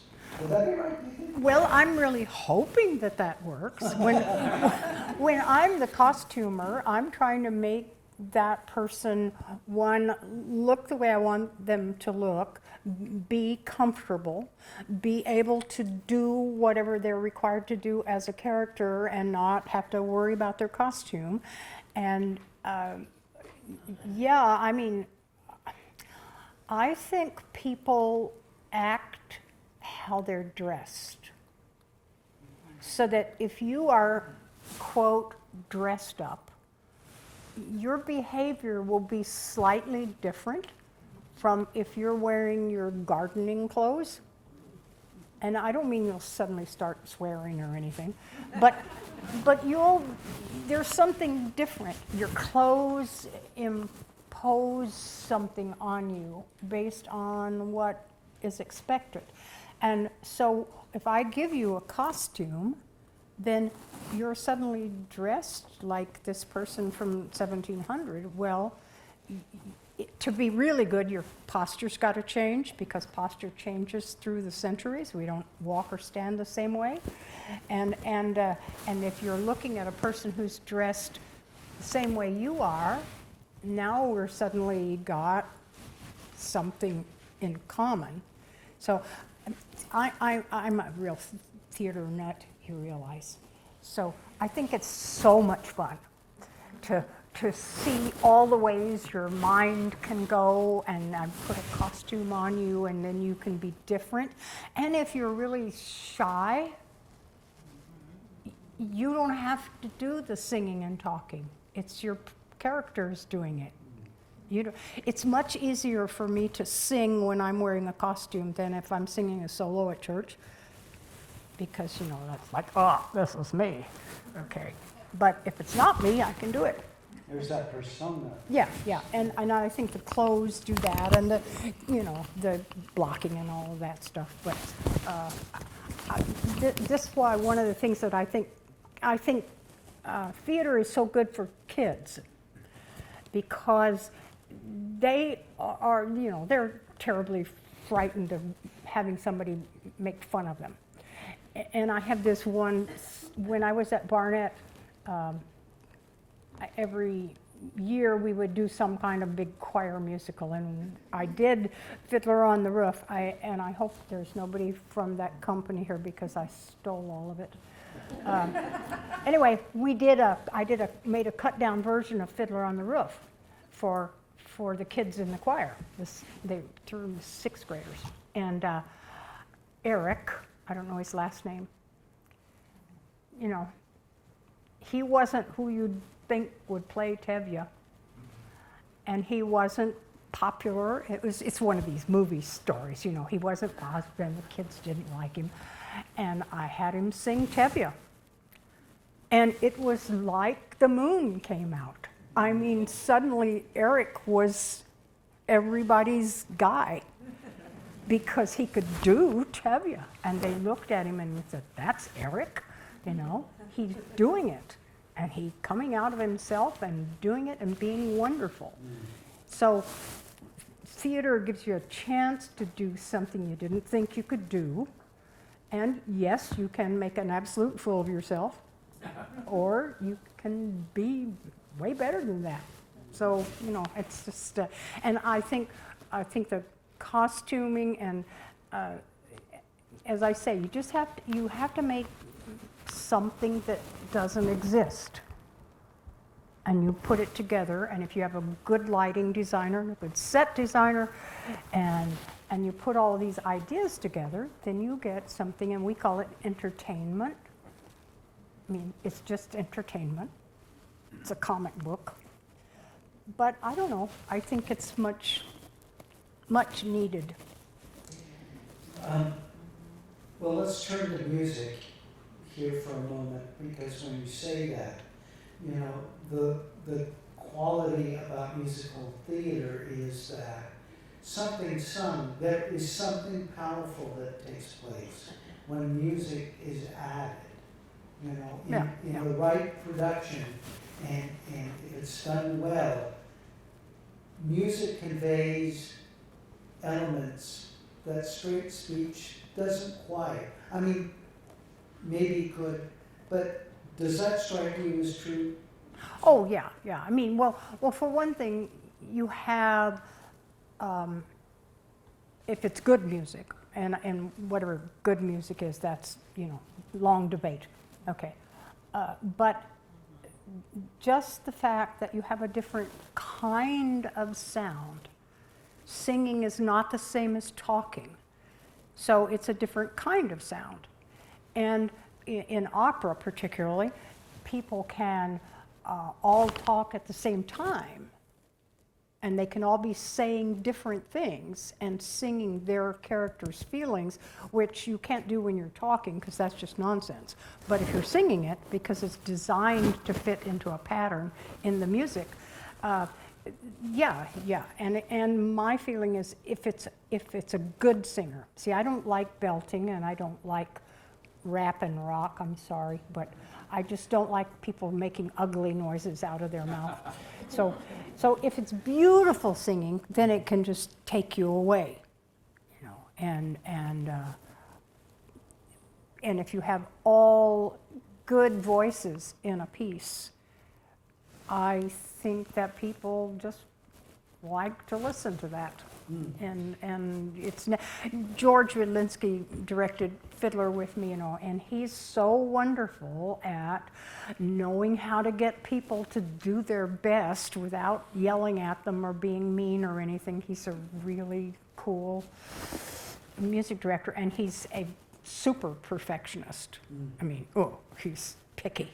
Would that be right, do you think? Well, I'm really hoping that that works. When I'm the costumer, I'm trying to make that person, one, look the way I want them to look, be comfortable, be able to do whatever they're required to do as a character and not have to worry about their costume. And yeah, I mean, I think people act how they're dressed. So that if you are, quote, dressed up, your behavior will be slightly different from if you're wearing your gardening clothes. And I don't mean you'll suddenly start swearing or anything, but there's something different. Your clothes impose something on you based on what is expected. And so if I give you a costume, then you're suddenly dressed like this person from 1700. Well, to be really good, your posture's got to change, because posture changes through the centuries. We don't walk or stand the same way. And if you're looking at a person who's dressed the same way you are, now we're suddenly got something in common. So I'm a real theater nut, you realize. So I think it's so much fun to see all the ways your mind can go, and I put a costume on you and then you can be different. And if you're really shy, you don't have to do the singing and talking. It's your characters doing it. It's much easier for me to sing when I'm wearing a costume than if I'm singing a solo at church, because, you know, that's like, oh, this is me. Okay. But if it's not me, I can do it. There's that persona. Yeah, and I think the clothes do that, and the, you know, the blocking and all of that stuff. But this is why one of the things that I think theater is so good for kids, because they are, you know, they're terribly frightened of having somebody make fun of them. And I have this one, when I was at Barnett, every year we would do some kind of big choir musical, and I did Fiddler on the Roof. And I hope there's nobody from that company here because I stole all of it. Anyway, I made a cut down version of Fiddler on the Roof for the kids in the choir. They through 6th graders. And Eric, I don't know his last name, you know, he wasn't who you'd think would play Tevye, and he wasn't popular. It's one of these movie stories, you know. He wasn't popular, and the kids didn't like him, and I had him sing Tevye, and it was like the moon came out. I mean, suddenly Eric was everybody's guy because he could do Tevye, and they looked at him and said, "That's Eric, you know, he's doing it." And he coming out of himself and doing it and being wonderful. So theater gives you a chance to do something you didn't think you could do. And yes, you can make an absolute fool of yourself, or you can be way better than that. So, you know, it's just, and I think the costuming and, as I say, you have to make something that doesn't exist, and you put it together. And if you have a good lighting designer, a good set designer, and you put all these ideas together, then you get something, and we call it entertainment. I mean, it's just entertainment. It's a comic book, but I don't know, I think it's much needed. Well, let's turn to music here for a moment, because when you say that, you know, the quality about musical theater is that there is something powerful that takes place when music is added, you know, in the right production, and if it's done well. Music conveys elements that straight speech doesn't quite. I mean, maybe could, but does that strike you as true? Oh, yeah. I mean, well, for one thing, you have, if it's good music, and whatever good music is, that's, you know, long debate. Okay. But just the fact that you have a different kind of sound. Singing is not the same as talking. So it's a different kind of sound. And in opera particularly, people can all talk at the same time, and they can all be saying different things and singing their character's feelings, which you can't do when you're talking, because that's just nonsense. But if you're singing it, because it's designed to fit into a pattern in the music, yeah. And my feeling is if it's a good singer. See, I don't like belting, and I don't like rap and rock, I'm sorry, but I just don't like people making ugly noises out of their mouth. So if it's beautiful singing, then it can just take you away, you know. And if you have all good voices in a piece, I think that people just like to listen to that. And it's George Widlinski directed Fiddler with me, you know, and he's so wonderful at knowing how to get people to do their best without yelling at them or being mean or anything. He's a really cool music director, and he's a super perfectionist. I mean, he's picky,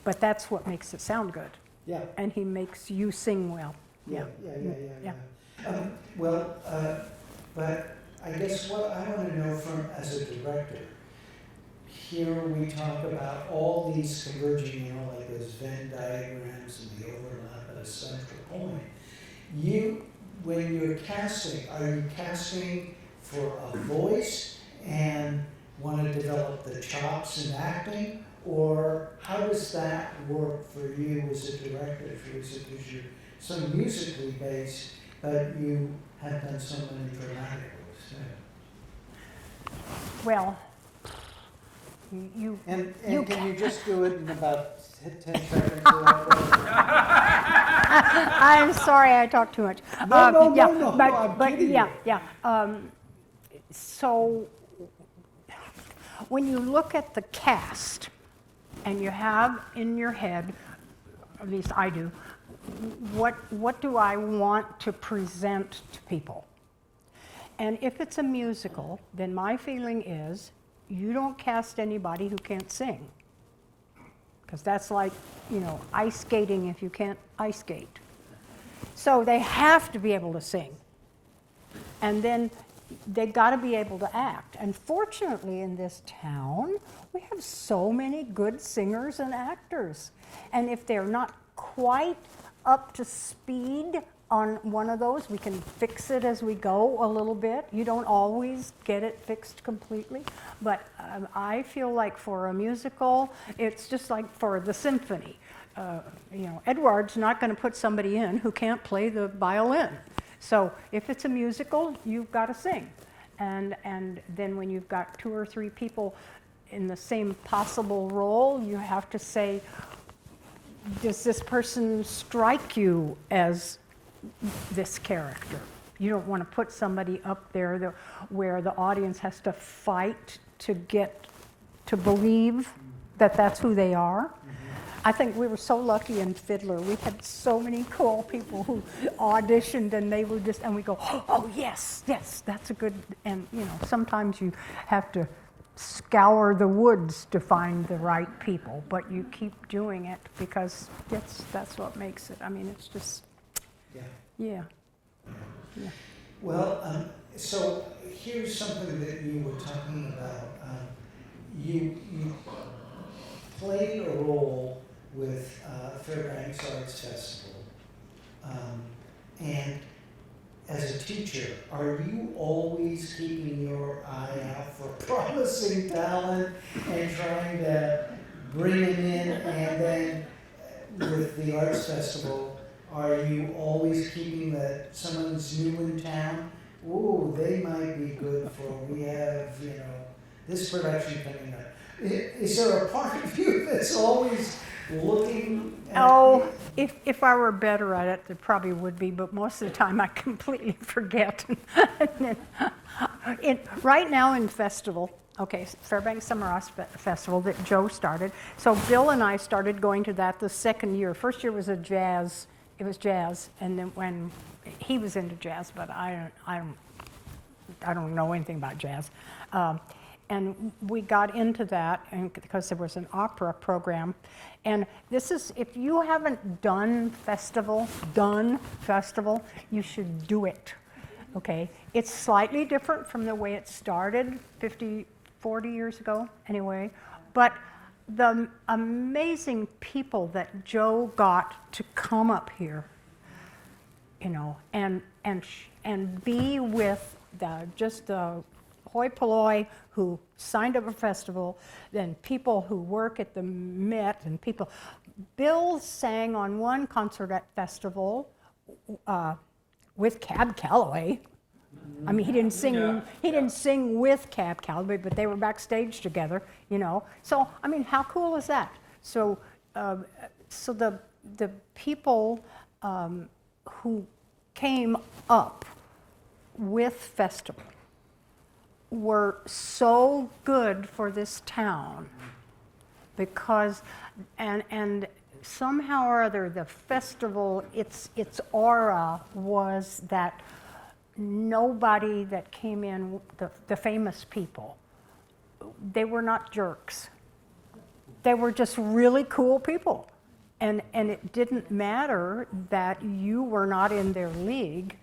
but that's what makes it sound good. Yeah. And he makes you sing well. Yeah. But I guess what I want to know as a director, here we talk about all these converging, you know, like those Venn diagrams and the overlap at a central point. When you're casting, are you casting for a voice and want to develop the chops in acting? Or how does that work for you as a director, Theresa, because you're so musically based, but you have done so many dramatic works? Well, you And You can you just do it in about 10 seconds? Elaborate? I'm sorry I talk too much. No, but, I'm but kidding yeah, you. yeah. So when you look at the cast and you have in your head, at least I do, what do I want to present to people? And if it's a musical, then my feeling is you don't cast anybody who can't sing. Because that's like, ice skating if you can't ice skate. So they have to be able to sing. And then they got to be able to act. And fortunately in this town, we have so many good singers and actors. And if they're not quite up to speed on one of those, we can fix it as we go a little bit. You don't always get it fixed completely. But I feel like for a musical, it's just like for the symphony. Edward's not going to put somebody in who can't play the violin. So if it's a musical, you've got to sing. And then when you've got 2 or 3 people in the same possible role, you have to say, does this person strike you as this character? You don't want to put somebody up there where the audience has to fight to get to believe that that's who they are. I think we were so lucky in Fiddler. We had so many cool people who auditioned and they were just, and we go, oh yes, that's a good, and sometimes you have to scour the woods to find the right people, but you keep doing it because that's what makes it. I mean, it's just, yeah. Well, so here's something that you were talking about. You played a role with Fairbanks Arts Festival, and as a teacher, are you always keeping your eye out for promising talent and trying to bring them in? And then with the Arts Festival, are you always keeping that someone's new in town? Ooh, they might be good for, we have, this production coming up. Is there a part of you that's always looking at Oh, if I were better at it, there probably would be, but most of the time I completely forget. Right now in festival, Fairbanks Summer Arts Festival that Joe started. So Bill and I started going to that the second year. First year was it was jazz, and then when he was into jazz, but I don't know anything about jazz. And we got into that and because there was an opera program. And this is, if you haven't done festival, you should do it, okay? It's slightly different from the way it started 50, 40 years ago, anyway. But the amazing people that Joe got to come up here, and be with the hoi polloi who signed up a festival, then people who work at the Met and people. Bill sang on one concert at festival with Cab Calloway. I mean, he didn't sing with Cab Calloway, but they were backstage together, So, I mean, how cool is that? So, the people who came up with festival were so good for this town because, and somehow or other, the festival, its aura was that nobody that came in, the famous people, they were not jerks. They were just really cool people. And it didn't matter that you were not in their league,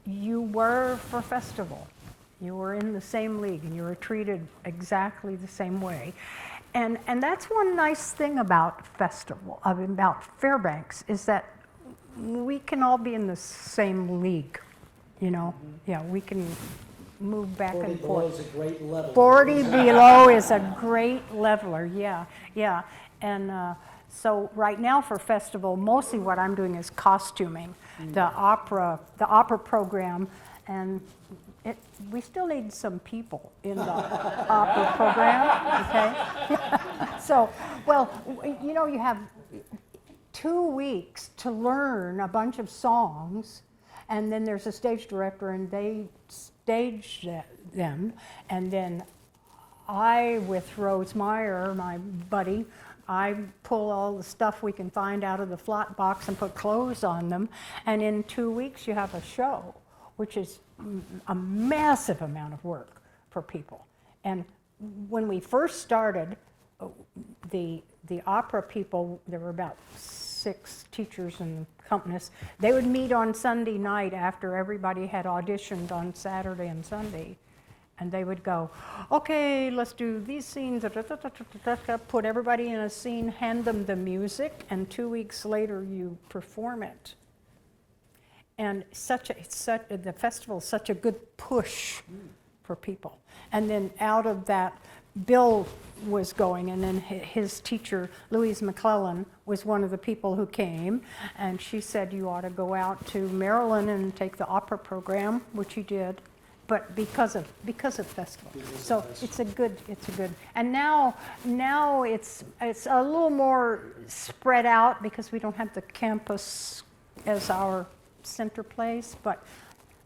you were for festival. You were in the same league and you were treated exactly the same way. And that's one nice thing about about Fairbanks, is that we can all be in the same league, Yeah, we can move back and 40 below forth. is a great level. 40 below is a great leveler, yeah. And so right now for festival, mostly what I'm doing is costuming, the opera program, and we still need some people in the opera program, okay? So, well, you know, you have 2 weeks to learn a bunch of songs, and then there's a stage director, and they stage them, and then I, with Rose Meyer, my buddy, I pull all the stuff we can find out of the flat box and put clothes on them, and in 2 weeks you have a show, which is a massive amount of work for people. And when we first started, the opera people, there were about 6 teachers and accompanists, they would meet on Sunday night after everybody had auditioned on Saturday and Sunday. And they would go, okay, let's do these scenes, put everybody in a scene, hand them the music, and 2 weeks later you perform it. And the festival is such a good push for people. And then out of that, Bill was going, and then his teacher, Louise McClellan, was one of the people who came, and she said, you ought to go out to Maryland and take the opera program, which he did. But because of festival, so it's a good, and now it's a little more spread out because we don't have the campus as our center place. But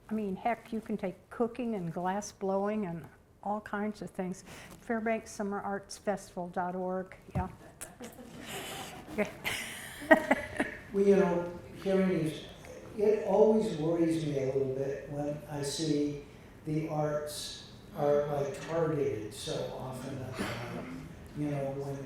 I mean, heck, you can take cooking and glass blowing and all kinds of things. Fairbanks Summer Arts Festival.org, yeah. Okay. Well, you know, hearing you, it always worries me a little bit when I see the arts are like targeted so often. You know, when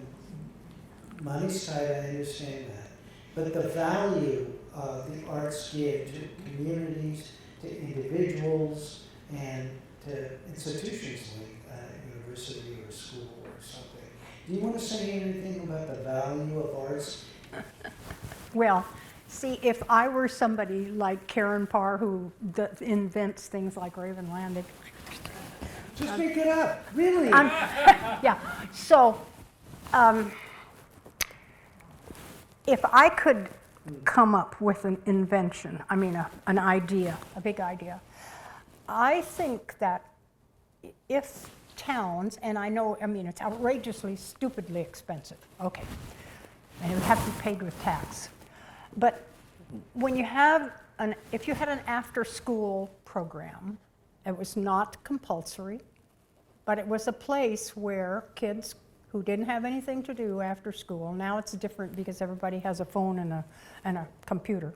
money's tight, I understand that. But the value the arts give to communities, to individuals, and to institutions like a university or school or something. Do you want to say anything about the value of arts? Well, see, if I were somebody like Karen Parr, who invents things like Raven Landing. Just make it up, really. Yeah, so if I could come up with an invention, I mean an idea, a big idea, I think that if towns, and I know, I mean, it's outrageously, stupidly expensive, okay, and it would have to be paid with tax. But when you have if you had an after-school program, it was not compulsory, but it was a place where kids who didn't have anything to do after school, now it's different because everybody has a phone and a computer,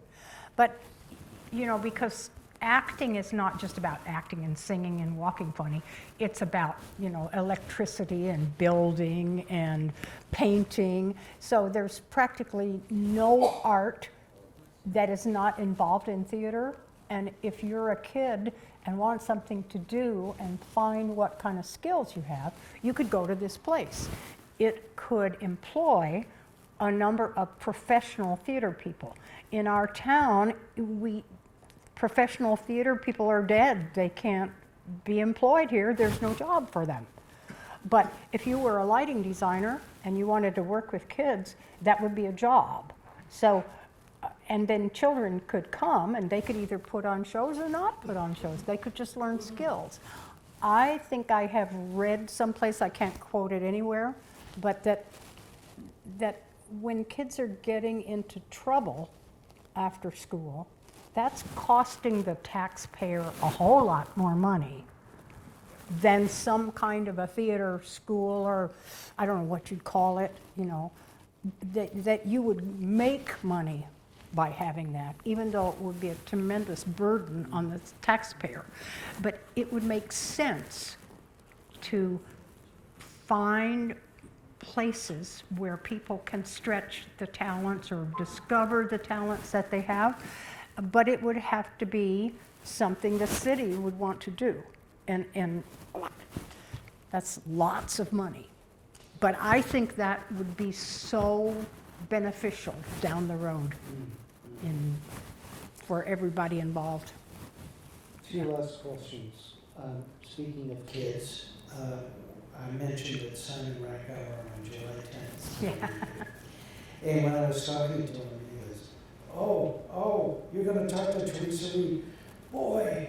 but you know, because acting is not just about acting and singing and walking funny, it's about, you know, electricity and building and painting. So there's practically no art that is not involved in theater. And if you're a kid and want something to do and find what kind of skills you have, you could go to this place. It could employ a number of professional theater people. In our town, professional theater people are dead. They can't be employed here. There's no job for them. But if you were a lighting designer and you wanted to work with kids, that would be a job. So, and then children could come and they could either put on shows or not put on shows. They could just learn skills. I think I have read someplace, I can't quote it anywhere, but that when kids are getting into trouble after school, that's costing the taxpayer a whole lot more money than some kind of a theater school, or I don't know what you'd call it, you know, that you would make money by having that, even though it would be a tremendous burden on the taxpayer. But it would make sense to find places where people can stretch the talents or discover the talents that they have. But it would have to be something the city would want to do. And that's lots of money. But I think that would be so beneficial down the road for everybody involved. Two last questions. Speaking of kids, I mentioned that Simon Rackauer on July 10th. Yeah. And when I was talking to him, oh, you're going to talk to Theresa Reed. Boy,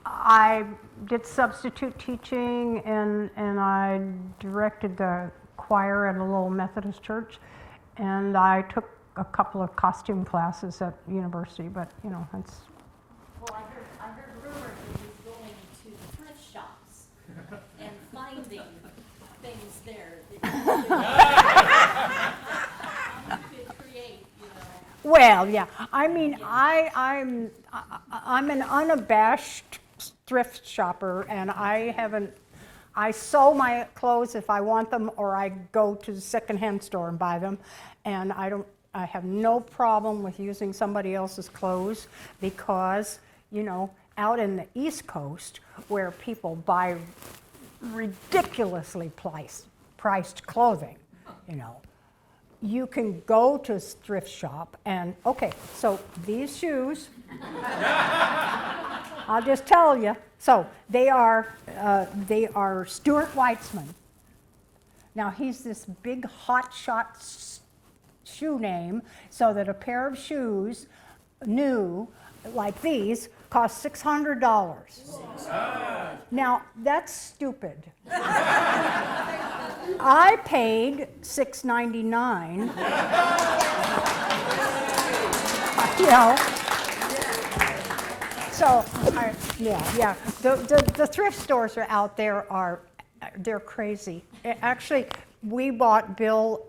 I did substitute teaching and I directed the choir at a little Methodist church. And I took a couple of costume classes at university, but you know, it's. Well, I heard rumors that he's going to thrift shops and finding things there that you could create, you know. Well, yeah. I mean, I'm an unabashed thrift shopper, and I sew my clothes if I want them, or I go to the secondhand store and buy them, and I have no problem with using somebody else's clothes because, you know, out in the East Coast where people buy ridiculously priced clothing, you know, you can go to a thrift shop and, okay, so these shoes, I'll just tell you, so they are Stuart Weitzman. Now he's this big hotshot shoe name, so that a pair of shoes, new, like these, cost $600. Now that's stupid. I paid $6.99. You know. So, yeah. The thrift stores are out there they're crazy. Actually, we bought Bill.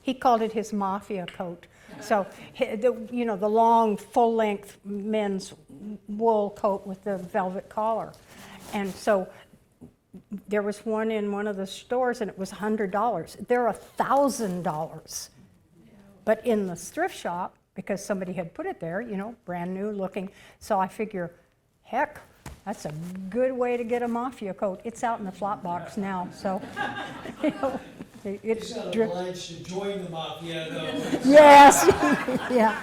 He called it his mafia coat. So, you know, the long, full-length men's wool coat with the velvet collar, and so. There was one in one of the stores, and it was $100. They're $1,000. But in the thrift shop, because somebody had put it there, you know, brand new looking. So I figure, heck, that's a good way to get a mafia coat. It's out in the flop box now, so you know, it's He's not obliged to join the mafia, though. Yes, yeah.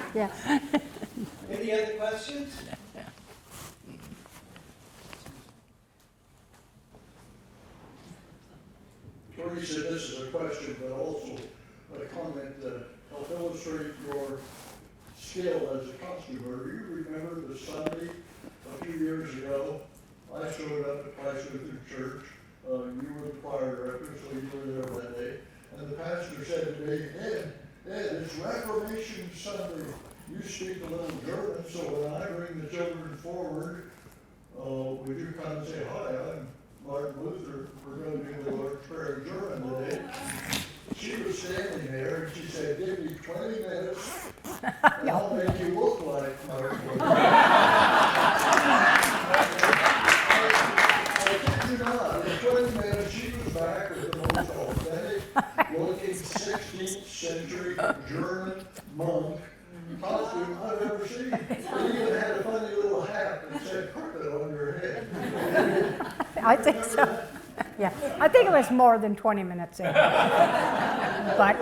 Any other questions? Theresa, this is a question, but also a comment to help illustrate your skill as a costumer. Do you remember the Sunday a few years ago? I showed up at Christ Lutheran Church. You were the choir director, so you were there that day. And the pastor said to me, Ed, it's Reformation Sunday. You speak a little German, so when I bring the children forward, would you come and say, hi, I'm Martin Luther, we're going to do the Lord's Prayer in German today. She was standing there and she said, give me 20 minutes and I'll make you look like Martin Luther. I kid you not, in 20 minutes she was back with the most authentic looking 16th century German monk costume I've ever seen. It even had a funny little hat that said carpet on your head. I think so. Yeah, I think it was more than 20 minutes in. But I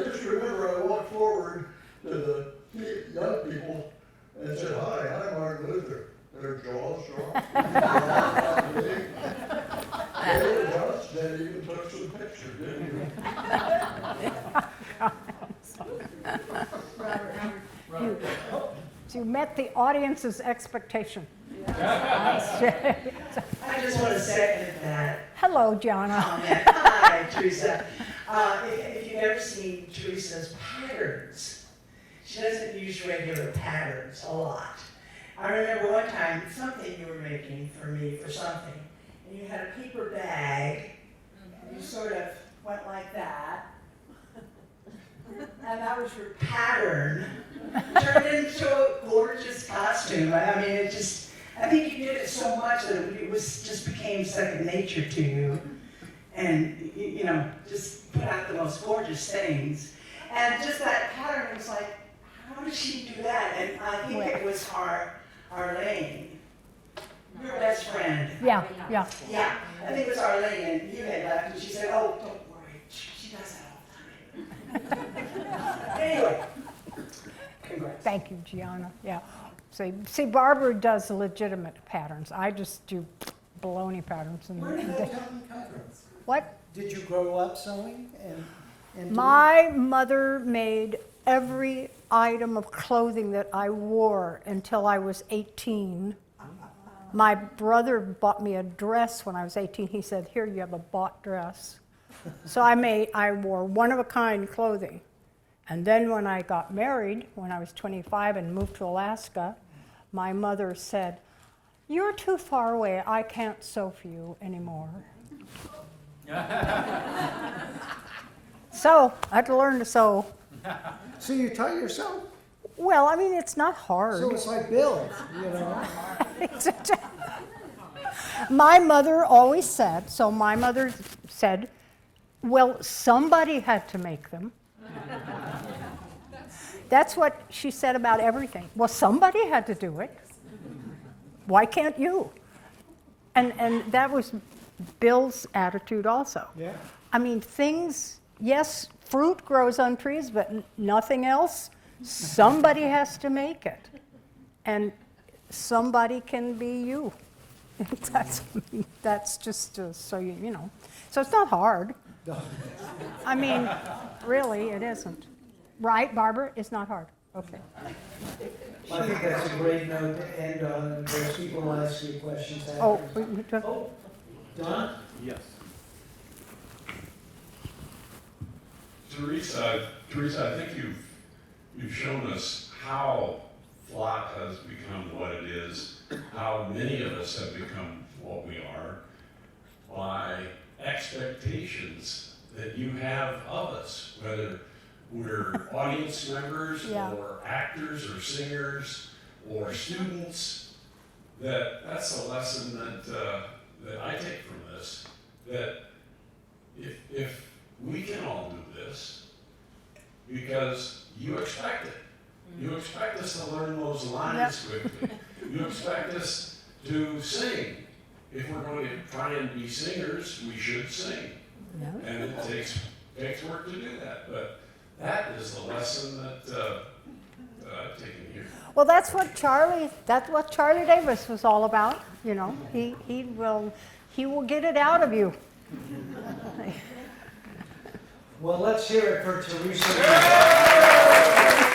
just remember I walked forward to the young people and said, hi, I'm Martin Luther. Their jaws dropped. They were just, they even took some pictures, didn't you? You met the audience's expectation. I just want to second that. Hello, Gianna. Comment. Hi, Theresa. If you've ever seen Theresa's patterns, she doesn't use regular patterns a lot. I remember one time, something you were making for me for something, and you had a paper bag, and you sort of went like that, and that was your pattern. Turned into a gorgeous costume. I mean, it just, I think you did it so much that it was just became second nature to you. And, you know, just put out the most gorgeous things. And just that pattern was like, how did she do that? And I think it was Arlene, your best friend. Yeah. Yeah, I think it was Arlene, and you had left, and she said, oh, don't worry, she does that all the time. Anyway, congrats. Thank you, Gianna. Yeah. See, Barbara does legitimate patterns. I just do baloney patterns. And Where did that come from? what? Did you grow up sewing? And My mother made every item of clothing that I wore until I was 18. My brother bought me a dress when I was 18. He said, "Here, you have a bought dress." So I wore one-of-a-kind clothing. And then when I got married, when I was 25 and moved to Alaska, my mother said, "You're too far away. I can't sew for you anymore." So I had to learn to sew. So you taught yourself? Well, I mean, it's not hard. So it's like Bill, you know? My mother always said, well, somebody had to make them. That's what she said about everything. Well, somebody had to do it. Why can't you? And that was Bill's attitude also. Yeah. I mean, things, yes, fruit grows on trees, but nothing else. Somebody has to make it. And somebody can be you. That's just so you know. So it's not hard. I mean, really, it isn't. Right, Barbara? It's not hard. Okay. I think that's a great note to end on, and those people will ask you questions after. Oh, Don? Yes. Theresa, I think you've shown us how Flat has become what it is, how many of us have become what we are, by expectations that you have of us, whether we're audience members Yeah. or actors or singers or students. That's a lesson that I take from this, that if we can all do this, because you expect it. You expect us to learn those lines quickly. You expect us to sing. If we're going to try and be singers, we should sing. Yeah. And it takes work to do that. But that is the lesson that I've taken here. well, that's what Charlie Davis was all about. You know, he will get it out of you. Well, let's hear it for Theresa Reed.